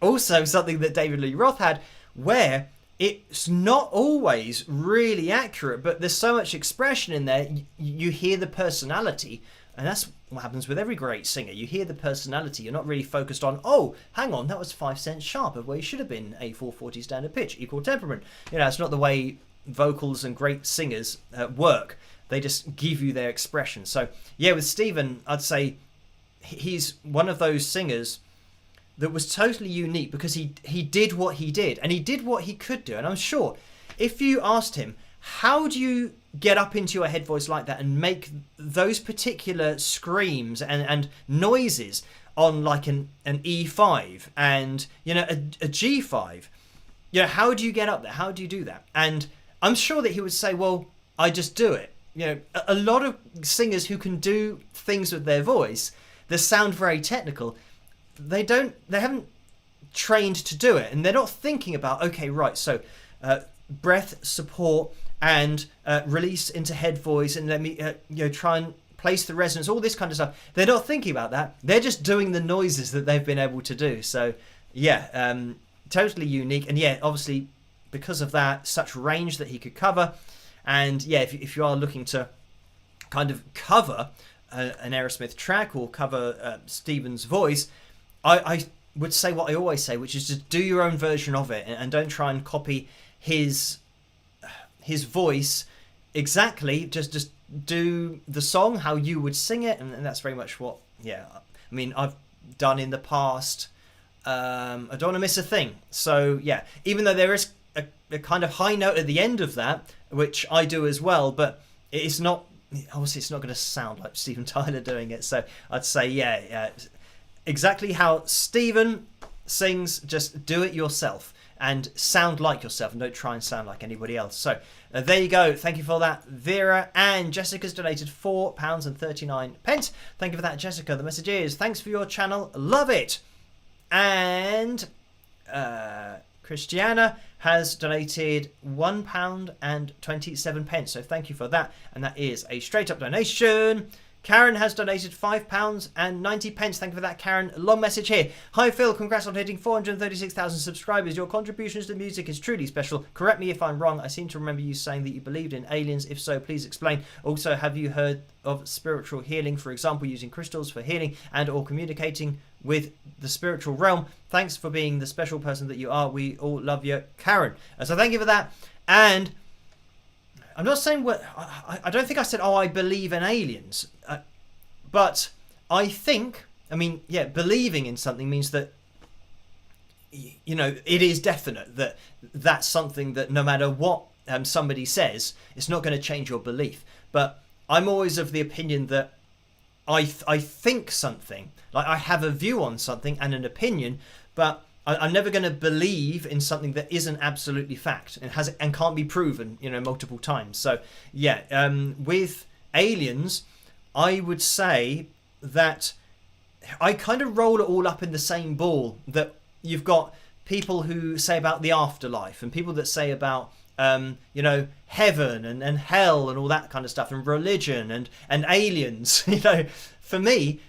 Also something that David Lee Roth had, where it's not always really accurate, but there's so much expression in there, you hear the personality. And that's what happens with every great singer. You hear the personality. You're not really focused on, oh, hang on, that was 5 cents sharp of where you should have been, a 440 standard pitch, equal temperament. It's not the way vocals and great singers work. They just give you their expression. So, with Stephen, I'd say he's one of those singers that was totally unique because he did what he did, and he did what he could do. And I'm sure if you asked him, how do you get up into your head voice like that and make those particular screams and noises on like an E5 and, a G5, how do you get up there? How do you do that? And I'm sure that he would say, well, I just do it. A lot of singers who can do things with their voice that sound very technical, they haven't trained to do it, and they're not thinking about, okay, right, so breath, support, and release into head voice, and let me try and place the resonance, all this kind of stuff. They're not thinking about that. They're just doing the noises that they've been able to do. So totally unique, and obviously because of that, such range that he could cover. And if you are looking to kind of cover an Aerosmith track or cover Stephen's voice, I would say what I always say, which is just do your own version of it, and don't try and copy his voice exactly. Just do the song how you would sing it, and that's very much what I've done in the past. I don't want to miss a thing. So even though there is a kind of high note at the end of that, which I do as well, but it's not, obviously it's not going to sound like Steven Tyler doing it. So I'd say exactly how Steven sings, just do it yourself and sound like yourself, and don't try and sound like anybody else. So there you go. Thank you for that, Vera. And Jessica's donated £4.39. Thank you for that, Jessica. The message is, thanks for your channel, love it. And Christiana has donated £1.27. So thank you for that. And that is a straight up donation. Karen has donated £5.90. Thank you for that, Karen. Long message here. Hi, Phil. Congrats on hitting 436,000 subscribers. Your contributions to music is truly special. Correct me if I'm wrong. I seem to remember you saying that you believed in aliens. If so, please explain. Also, have you heard of spiritual healing, for example, using crystals for healing and or communicating with the spiritual realm? Thanks for being the special person that you are. We all love you, Karen. So thank you for that. And I'm not saying what I don't think I said, I believe in aliens, but I think, believing in something means that, it is definite that that's something that no matter what somebody says, it's not going to change your belief. But I'm always of the opinion that I think something, like I have a view on something and an opinion, but I'm never going to believe in something that isn't absolutely fact and can't be proven, multiple times. So with aliens, I would say that I kind of roll it all up in the same ball, that you've got people who say about the afterlife, and people that say about heaven and hell and all that kind of stuff, and religion and aliens, for me,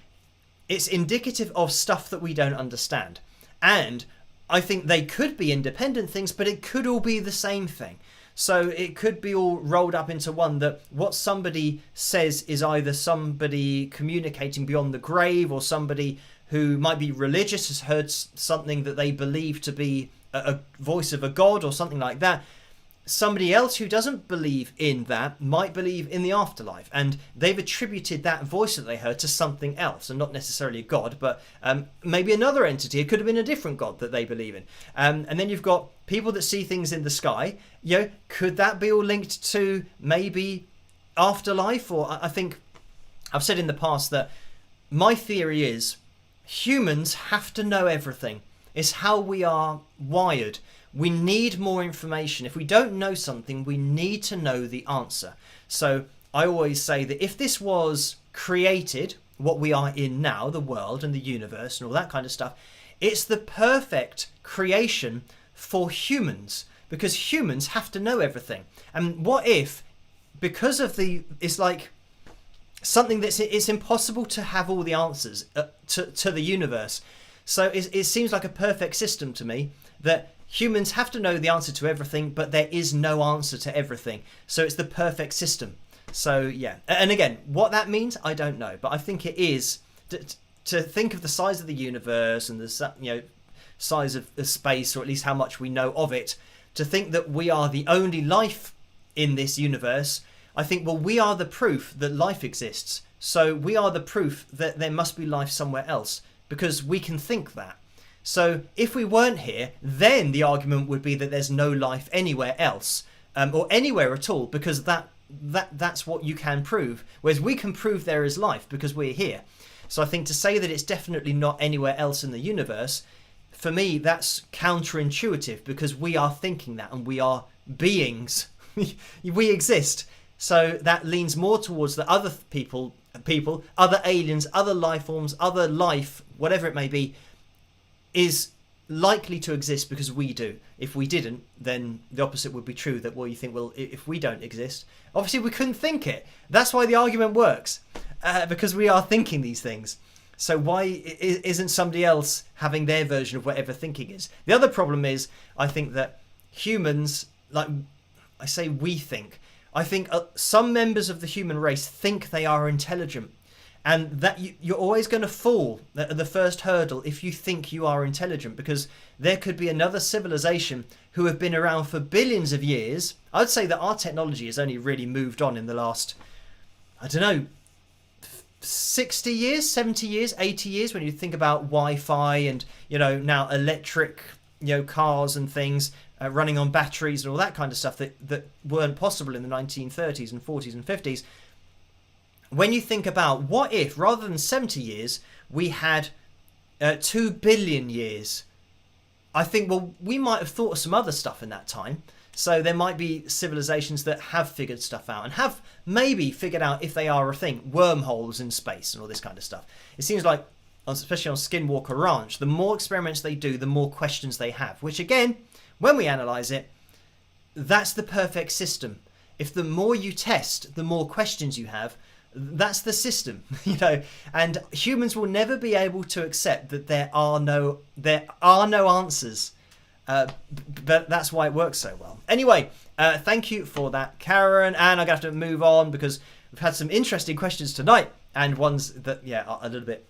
it's indicative of stuff that we don't understand. And I think they could be independent things, but it could all be the same thing. So it could be all rolled up into one, that what somebody says is either somebody communicating beyond the grave, or somebody who might be religious has heard something that they believe to be a voice of a god or something like that. Somebody else who doesn't believe in that might believe in the afterlife, and they've attributed that voice that they heard to something else, and not necessarily a god, but maybe another entity. It could have been a different god that they believe in. And then you've got people that see things in the sky. Could that be all linked to maybe afterlife? Or I think I've said in the past that my theory is humans have to know everything. It's how we are wired. We need more information. If we don't know something, we need to know the answer. So I always say that if this was created, what we are in now, the world and the universe and all that kind of stuff, it's the perfect creation for humans, because humans have to know everything. And what if, because of it's like something it's impossible to have all the answers to the universe. So it seems like a perfect system to me, that humans have to know the answer to everything, but there is no answer to everything. So it's the perfect system. So yeah, and again, what that means, I don't know, but I think it is to think of the size of the universe and the size of the space, or at least how much we know of it, to think that we are the only life in this universe. I think, well, we are the proof that life exists. So we are the proof that there must be life somewhere else, because we can think that. So if we weren't here, then the argument would be that there's no life anywhere else, or anywhere at all, because that's what you can prove. Whereas we can prove there is life because we're here. So I think to say that it's definitely not anywhere else in the universe, for me, that's counterintuitive, because we are thinking that, and we are beings. We exist. So that leans more towards the other people, other aliens, other life forms, other life, whatever it may be, is likely to exist because we do. If we didn't, then the opposite would be true, that, well, you think, well, if we don't exist, obviously we couldn't think it. That's why the argument works, because we are thinking these things. So why isn't somebody else having their version of whatever thinking is? The other problem is, I think that humans, like I say, we think. I think some members of the human race think they are intelligent. And that you're always going to fall at the first hurdle if you think you are intelligent, because there could be another civilization who have been around for billions of years. I'd say that our technology has only really moved on in the last, 60 years, 70 years, 80 years, when you think about Wi-Fi and, now electric, cars and things running on batteries and all that kind of stuff that weren't possible in the 1930s and 40s and 50s. When you think about, what if, rather than 70 years, we had 2 billion years? I think, well, we might have thought of some other stuff in that time. So there might be civilizations that have figured stuff out, and have maybe figured out, if they are a thing, wormholes in space and all this kind of stuff. It seems like, especially on Skinwalker Ranch, the more experiments they do, the more questions they have. Which, again, when we analyse it, that's the perfect system. If the more you test, the more questions you have, that's the system, and humans will never be able to accept that there are no answers, but that's why it works so well. Anyway, thank you for that, Karen, and I'm gonna have to move on, because we've had some interesting questions tonight, and ones that are a little bit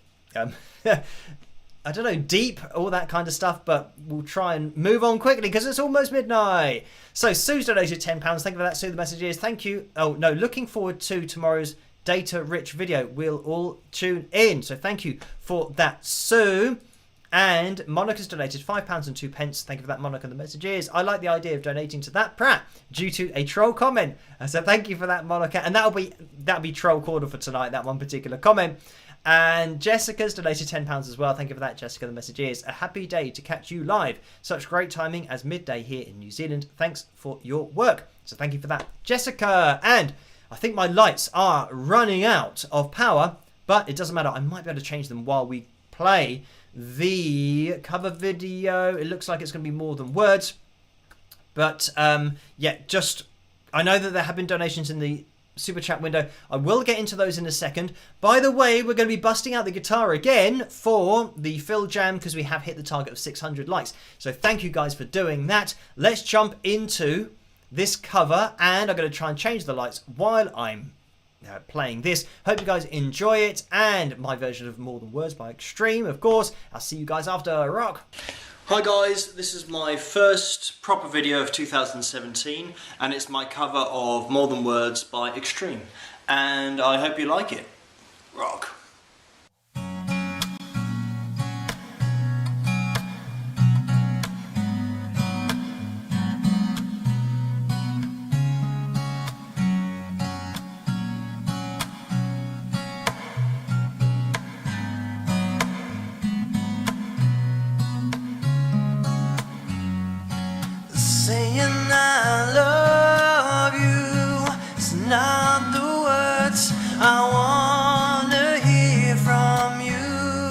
deep, all that kind of stuff, but we'll try and move on quickly because it's almost midnight. So Sue's donated £10. Thank you for that, Sue. The message is, thank you. Oh no, looking forward to tomorrow's data-rich video. We'll all tune in. So thank you for that, Sue. And Monica's donated £5 and 2 pence. Thank you for that, Monica. The message is, I like the idea of donating to that Pratt due to a troll comment. So thank you for that, Monica. And that'll be troll corner for tonight, that one particular comment. And Jessica's donated £10 as well. Thank you for that, Jessica. The message is, a happy day to catch you live. Such great timing as midday here in New Zealand. Thanks for your work. So thank you for that, Jessica. And I think my lights are running out of power, but it doesn't matter. I might be able to change them while we play the cover video. It looks like it's going to be More Than Words. But yeah, just I know that there have been donations in the super chat window. I will get into those in a second. By the way, we're going to be busting out the guitar again for the Phil Jam because we have hit the target of 600 likes. So thank you guys for doing that. Let's jump into this cover, and I'm going to try and change the lights while I'm playing this. Hope you guys enjoy it, and my version of More Than Words by Extreme, of course. I'll see you guys after. Rock! Hi guys, this is my first proper video of 2017, and it's my cover of More Than Words by Extreme, and I hope you like it. Rock! Saying I love you, it's not the words I wanna hear from you.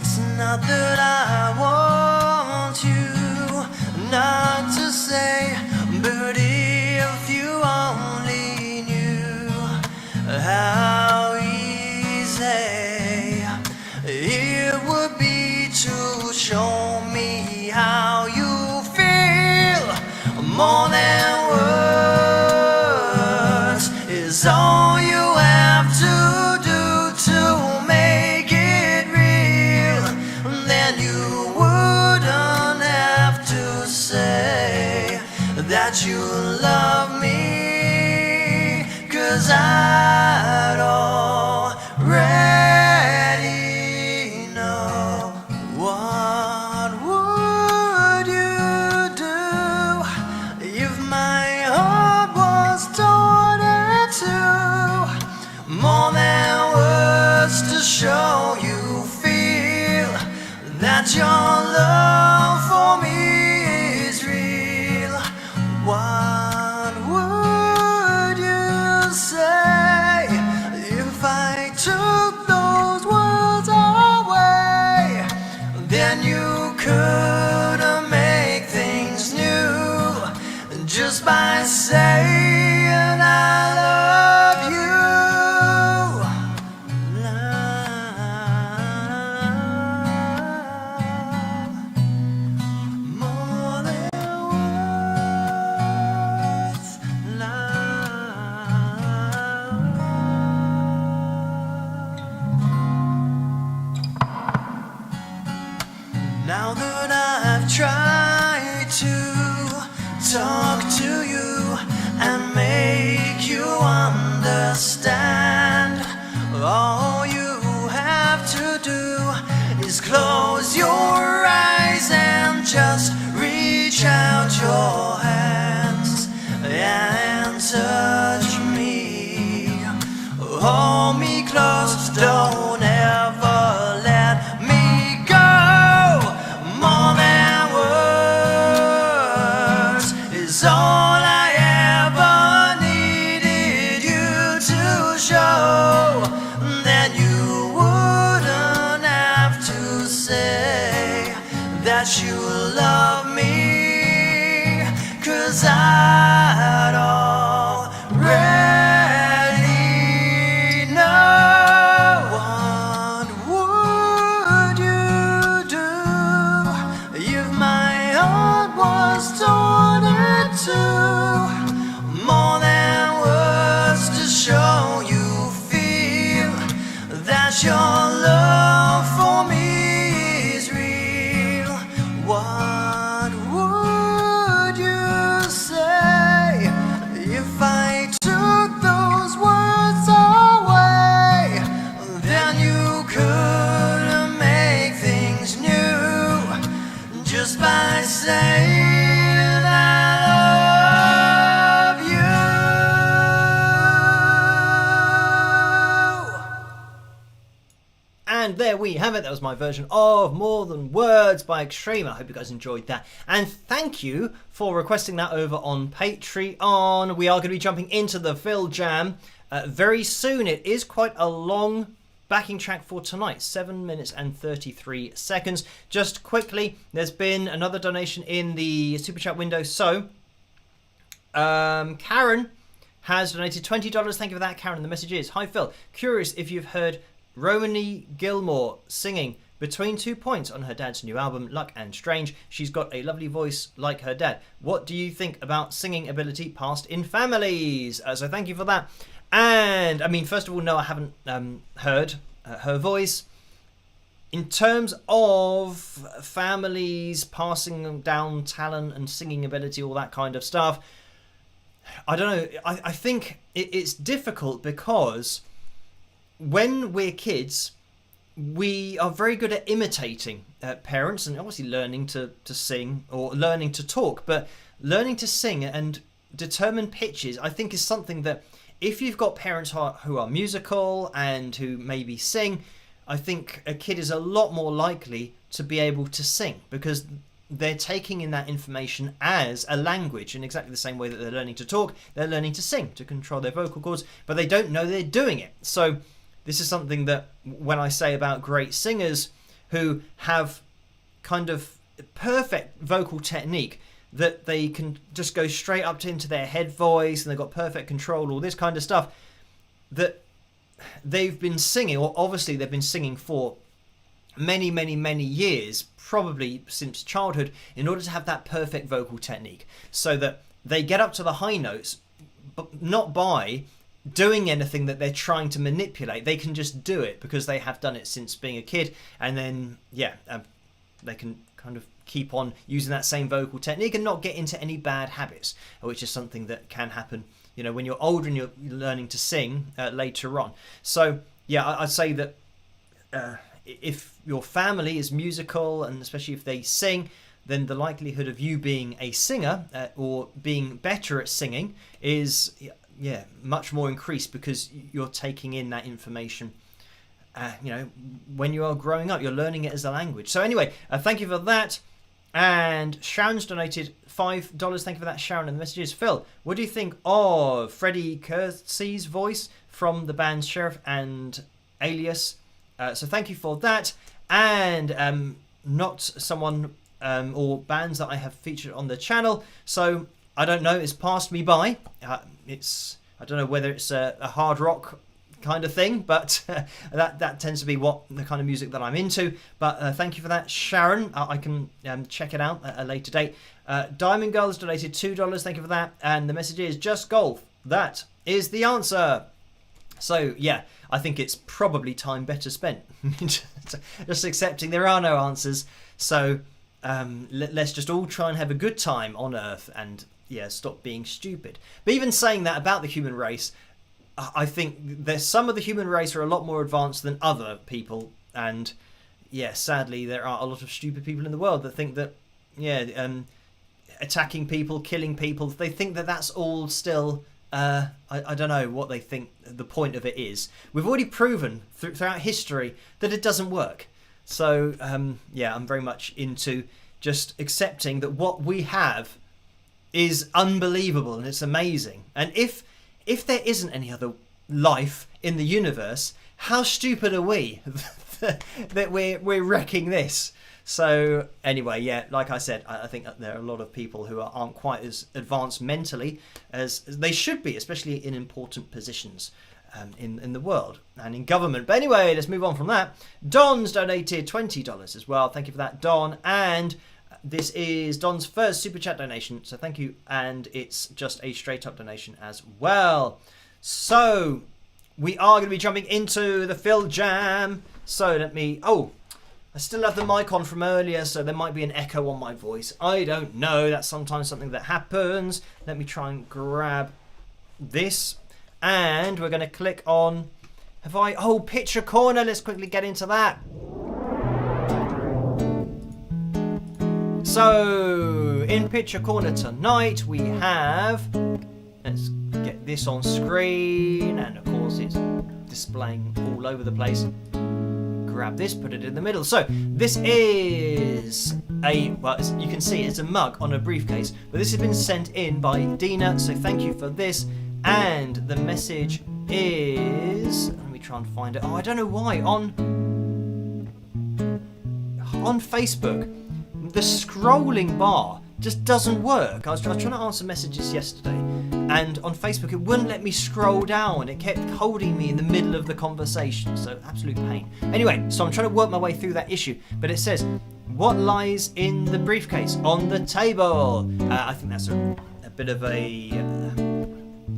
It's not that I want you not to say, but if you only knew how easy it would be to show me how you more than words is all you have to do to make it real. Then you wouldn't have to say that you love me, 'cause I'd already know. What would you do if my heart was torn in two? More than words to show you feel that your love for me is real. What would you say if I took those words away? Then you could make things new just by saying I love you. Love, more than words, love. Now that I've tried to talk to you and make you understand, all you have to do is close your eyes and just reach out your hands and touch me. Hold me close, don't ever let me go. More than words is all I ever needed you to show. Then you wouldn't have to say that you love me, 'cause I'd already know. What would you do if my heart was torn in two? More than words to show you feel that your love for me is real. What would you say if I took those words away? Then you could make things new just by saying I love you. And there we have it. That was my version of More Than Words by Extreme. I hope you guys enjoyed that. And thank you for requesting that over on Patreon. We are going to be jumping into the Phil Jam very soon. It is quite a long backing track for tonight, 7 minutes and 33 seconds. Just quickly, there's been another donation in the super chat window. So, Karen has donated $20. Thank you for that, Karen. The message is, hi Phil, curious if you've heard Romany Gilmore singing Between 2 Points on her dad's new album, Luck and Strange. She's got a lovely voice like her dad. What do you think about singing ability passed in families? So thank you for that. And, I mean, first of all, no, I haven't heard her voice. In terms of families passing down talent and singing ability, all that kind of stuff, I don't know. I think it's difficult because when we're kids, we are very good at imitating parents and obviously learning to sing or learning to talk. But learning to sing and determine pitches, I think, is something that if you've got parents who are musical and who maybe sing, I think a kid is a lot more likely to be able to sing because they're taking in that information as a language in exactly the same way that they're learning to talk. They're learning to sing, to control their vocal cords, but they don't know they're doing it. So this is something that when I say about great singers who have kind of perfect vocal technique, that they can just go straight up into their head voice and they've got perfect control, all this kind of stuff, that they've been singing, or obviously they've been singing for many, many, many years, probably since childhood, in order to have that perfect vocal technique, so that they get up to the high notes, but not by doing anything that they're trying to manipulate. They can just do it because they have done it since being a kid, and then they can kind of keep on using that same vocal technique and not get into any bad habits, which is something that can happen, you know, when you're older and you're learning to sing later on. So yeah, I'd say that if your family is musical, and especially if they sing, then the likelihood of you being a singer or being better at singing is much more increased because you're taking in that information. When you are growing up, you're learning it as a language. So anyway, thank you for that. And Sharon's donated $5. Thank you for that, Sharon. And the message is, Phil, what do you think of Freddie Kersey's voice from the bands Sheriff and Alias? So thank you for that. And not someone or bands that I have featured on the channel. So I don't know. It's passed me by. I don't know whether it's a hard rock kind of thing, but that tends to be what the kind of music that I'm into. But thank you for that, Sharon. I can check it out at a later date. Diamond Girls donated $2. Thank you for that. And the message is, just golf. That is the answer. So yeah, I think it's probably time better spent just accepting there are no answers. So let's just all try and have a good time on Earth and stop being stupid. But even saying that about the human race, I think there's some of the human race are a lot more advanced than other people, and sadly there are a lot of stupid people in the world that think that attacking people, killing people, they think that that's all still I don't know what they think the point of it is. We've already proven throughout history that it doesn't work. So I'm very much into just accepting that what we have is unbelievable and it's amazing. And if there isn't any other life in the universe, how stupid are we that we're wrecking this? So anyway, like I said, I think that there are a lot of people who aren't quite as advanced mentally as they should be, especially in important positions in the world and in government. But anyway, let's move on from that. Don's donated $20 as well. Thank you for that, Don. And this is Don's first super chat donation, so thank you. And it's just a straight up donation as well. So we are going to be jumping into the Phil Jam. So I still have the mic on from earlier, so there might be an echo on my voice. I don't know. That's sometimes something that happens. Let me try and grab this. And we're going to click on... Picture Corner. Let's quickly get into that. So, in Picture Corner tonight, we have... Let's get this on screen. And, of course, it's displaying all over the place. Grab this, put it in the middle. So this is you can see it's a mug on a briefcase, but this has been sent in by Dina, so thank you for this. And the message is, let me try and find it. Oh, I don't know why. On Facebook, the scrolling bar just doesn't work. I was trying to answer messages yesterday, and on Facebook it wouldn't let me scroll down. It kept holding me in the middle of the conversation, so absolute pain. Anyway, so I'm trying to work my way through that issue, but it says, what lies in the briefcase on the table? I think that's a bit of a,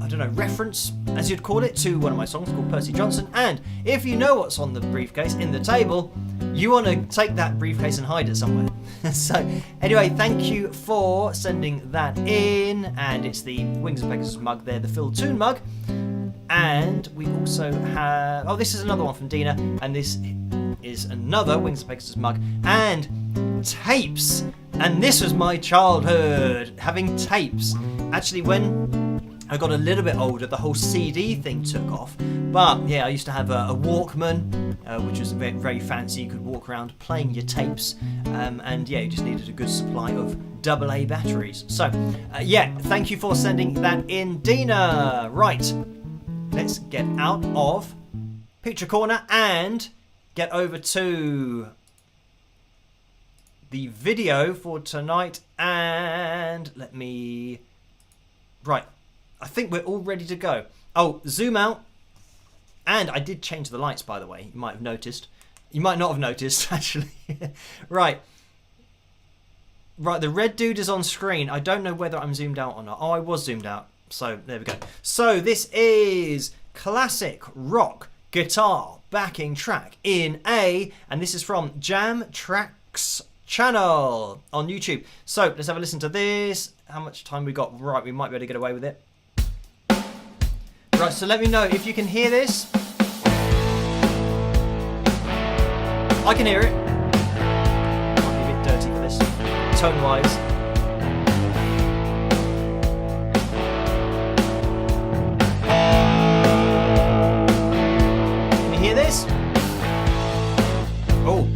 I don't know, reference, as you'd call it, to one of my songs called Percy Johnson. And if you know what's on the briefcase in the table, you want to take that briefcase and hide it somewhere. So anyway, thank you for sending that in. And it's the Wings of Pegasus mug there, the Phil Toon mug. And we also have, oh, this is another one from Dina, and this is another Wings of Pegasus mug, and tapes. And this was my childhood, having tapes. Actually, when I got a little bit older, the whole CD thing took off. But yeah, I used to have a Walkman, which was very, very fancy. You could walk around playing your tapes, and yeah, you just needed a good supply of AA batteries. So yeah, thank you for sending that in, Dina. Right, let's get out of Picture Corner and get over to the video for tonight. And let me... Right, I think we're all ready to go. Oh, zoom out. And I did change the lights, by the way. You might have noticed. You might not have noticed, actually. Right. Right, the red dude is on screen. I don't know whether I'm zoomed out or not. Oh, I was zoomed out. So, there we go. So, this is classic rock guitar backing track in A. And this is from Jam Tracks channel on YouTube. So, let's have a listen to this. How much time we got? Right, we might be able to get away with it. Right, so let me know if you can hear this. I can hear it. Might be a bit dirty for this, tone-wise. Can you hear this? Oh.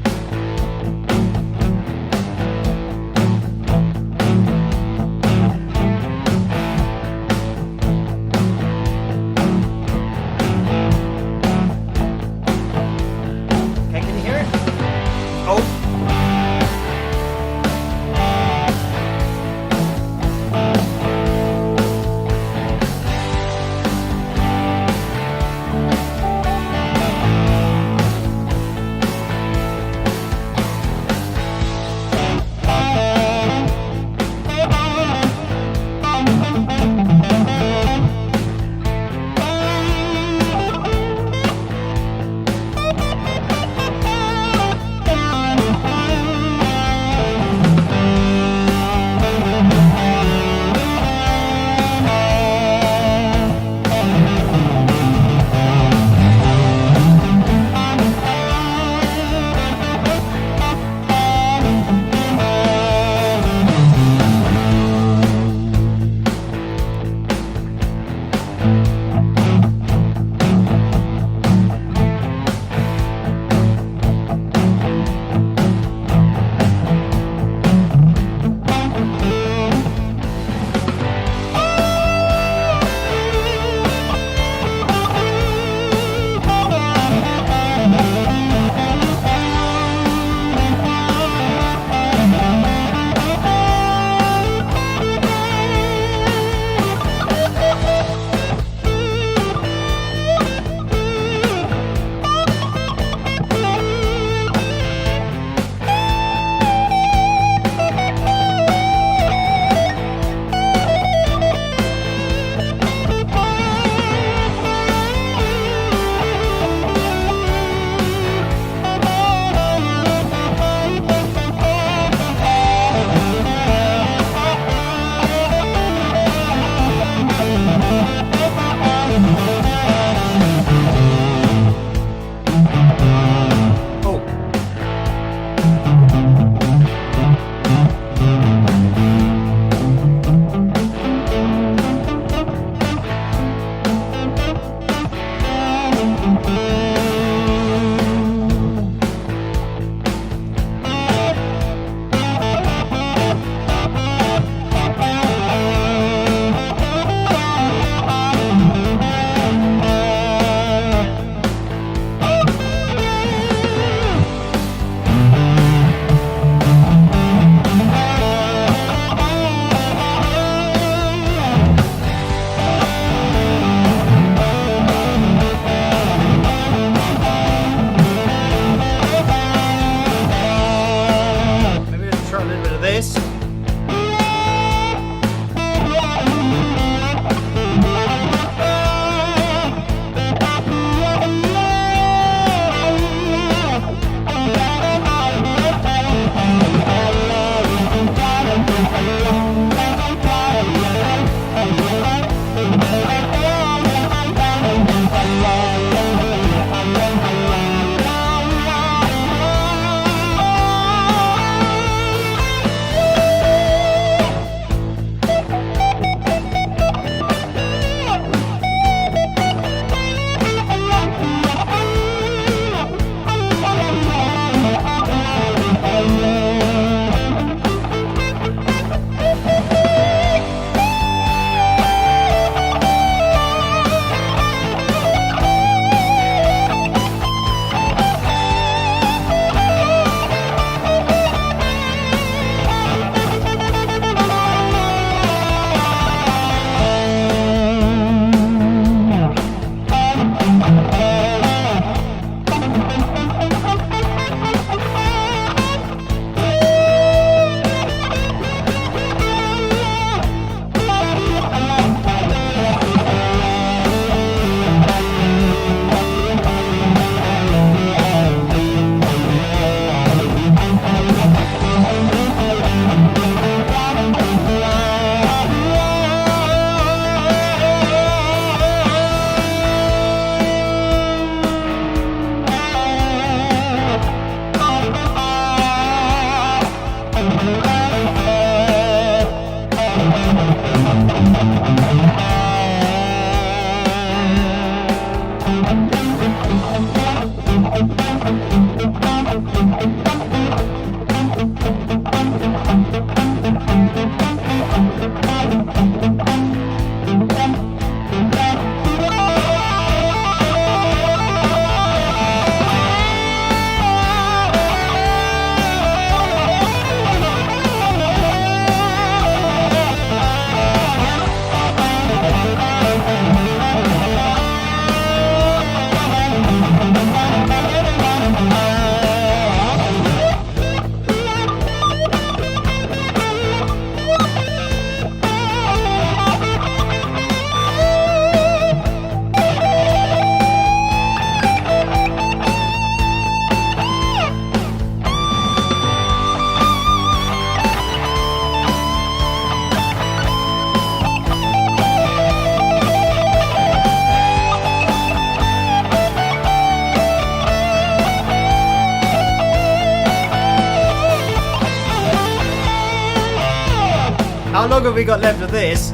long have we got left of this?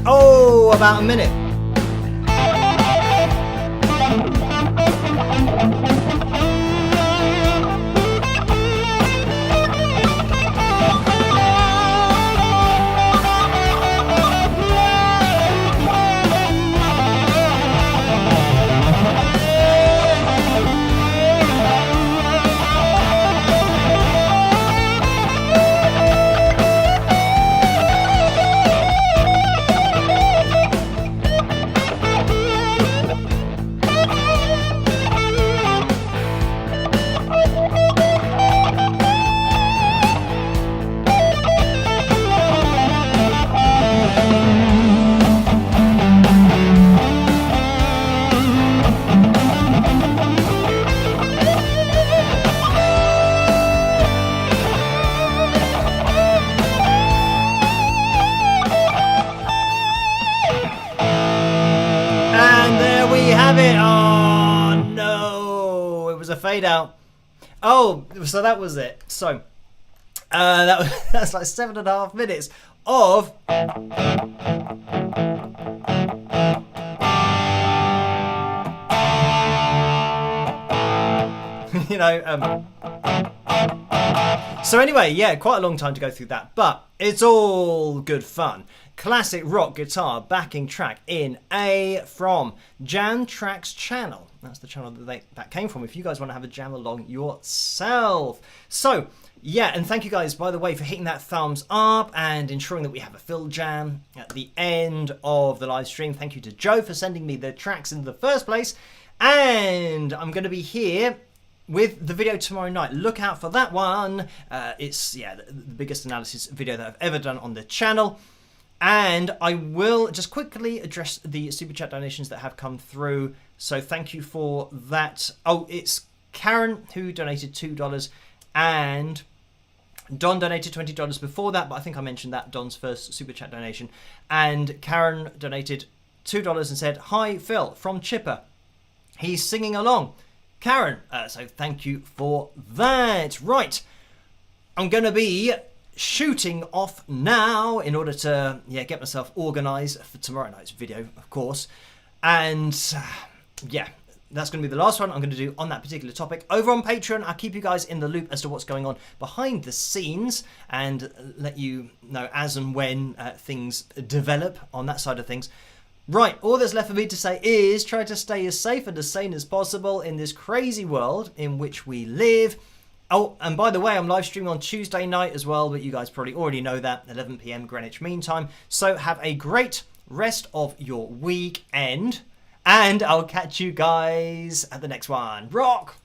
Oh, about a minute. Have it. Oh no, it was a fade out. Oh, so that was it. So that's like 7.5 minutes of you know. So anyway, yeah, quite a long time to go through that, but it's all good fun. Classic rock guitar backing track in A from Jam Track's channel. That's the channel that came from if you guys want to have a jam along yourself. So, yeah, and thank you guys, by the way, for hitting that thumbs up and ensuring that we have a fill jam at the end of the live stream. Thank you to Joe for sending me the tracks in the first place. And I'm going to be here with the video tomorrow night. Look out for that one. It's the biggest analysis video that I've ever done on the channel. And I will just quickly address the super chat donations that have come through. So thank you for that. Oh, it's Karen who donated $2 and Don donated $20 before that, but I think I mentioned that, Don's first super chat donation. And Karen donated $2 and said, "Hi Phil from Chipper. He's singing along." Karen, so thank you for that. Right, I'm going to be shooting off now in order to get myself organized for tomorrow night's video, of course. And that's going to be the last one I'm going to do on that particular topic. Over on Patreon, I'll keep you guys in the loop as to what's going on behind the scenes and let you know as and when things develop on that side of things. Right, all that's left for me to say is try to stay as safe and as sane as possible in this crazy world in which we live. Oh, and by the way, I'm live streaming on Tuesday night as well, but you guys probably already know that, 11 PM Greenwich Mean Time. So have a great rest of your weekend, and I'll catch you guys at the next one. Rock!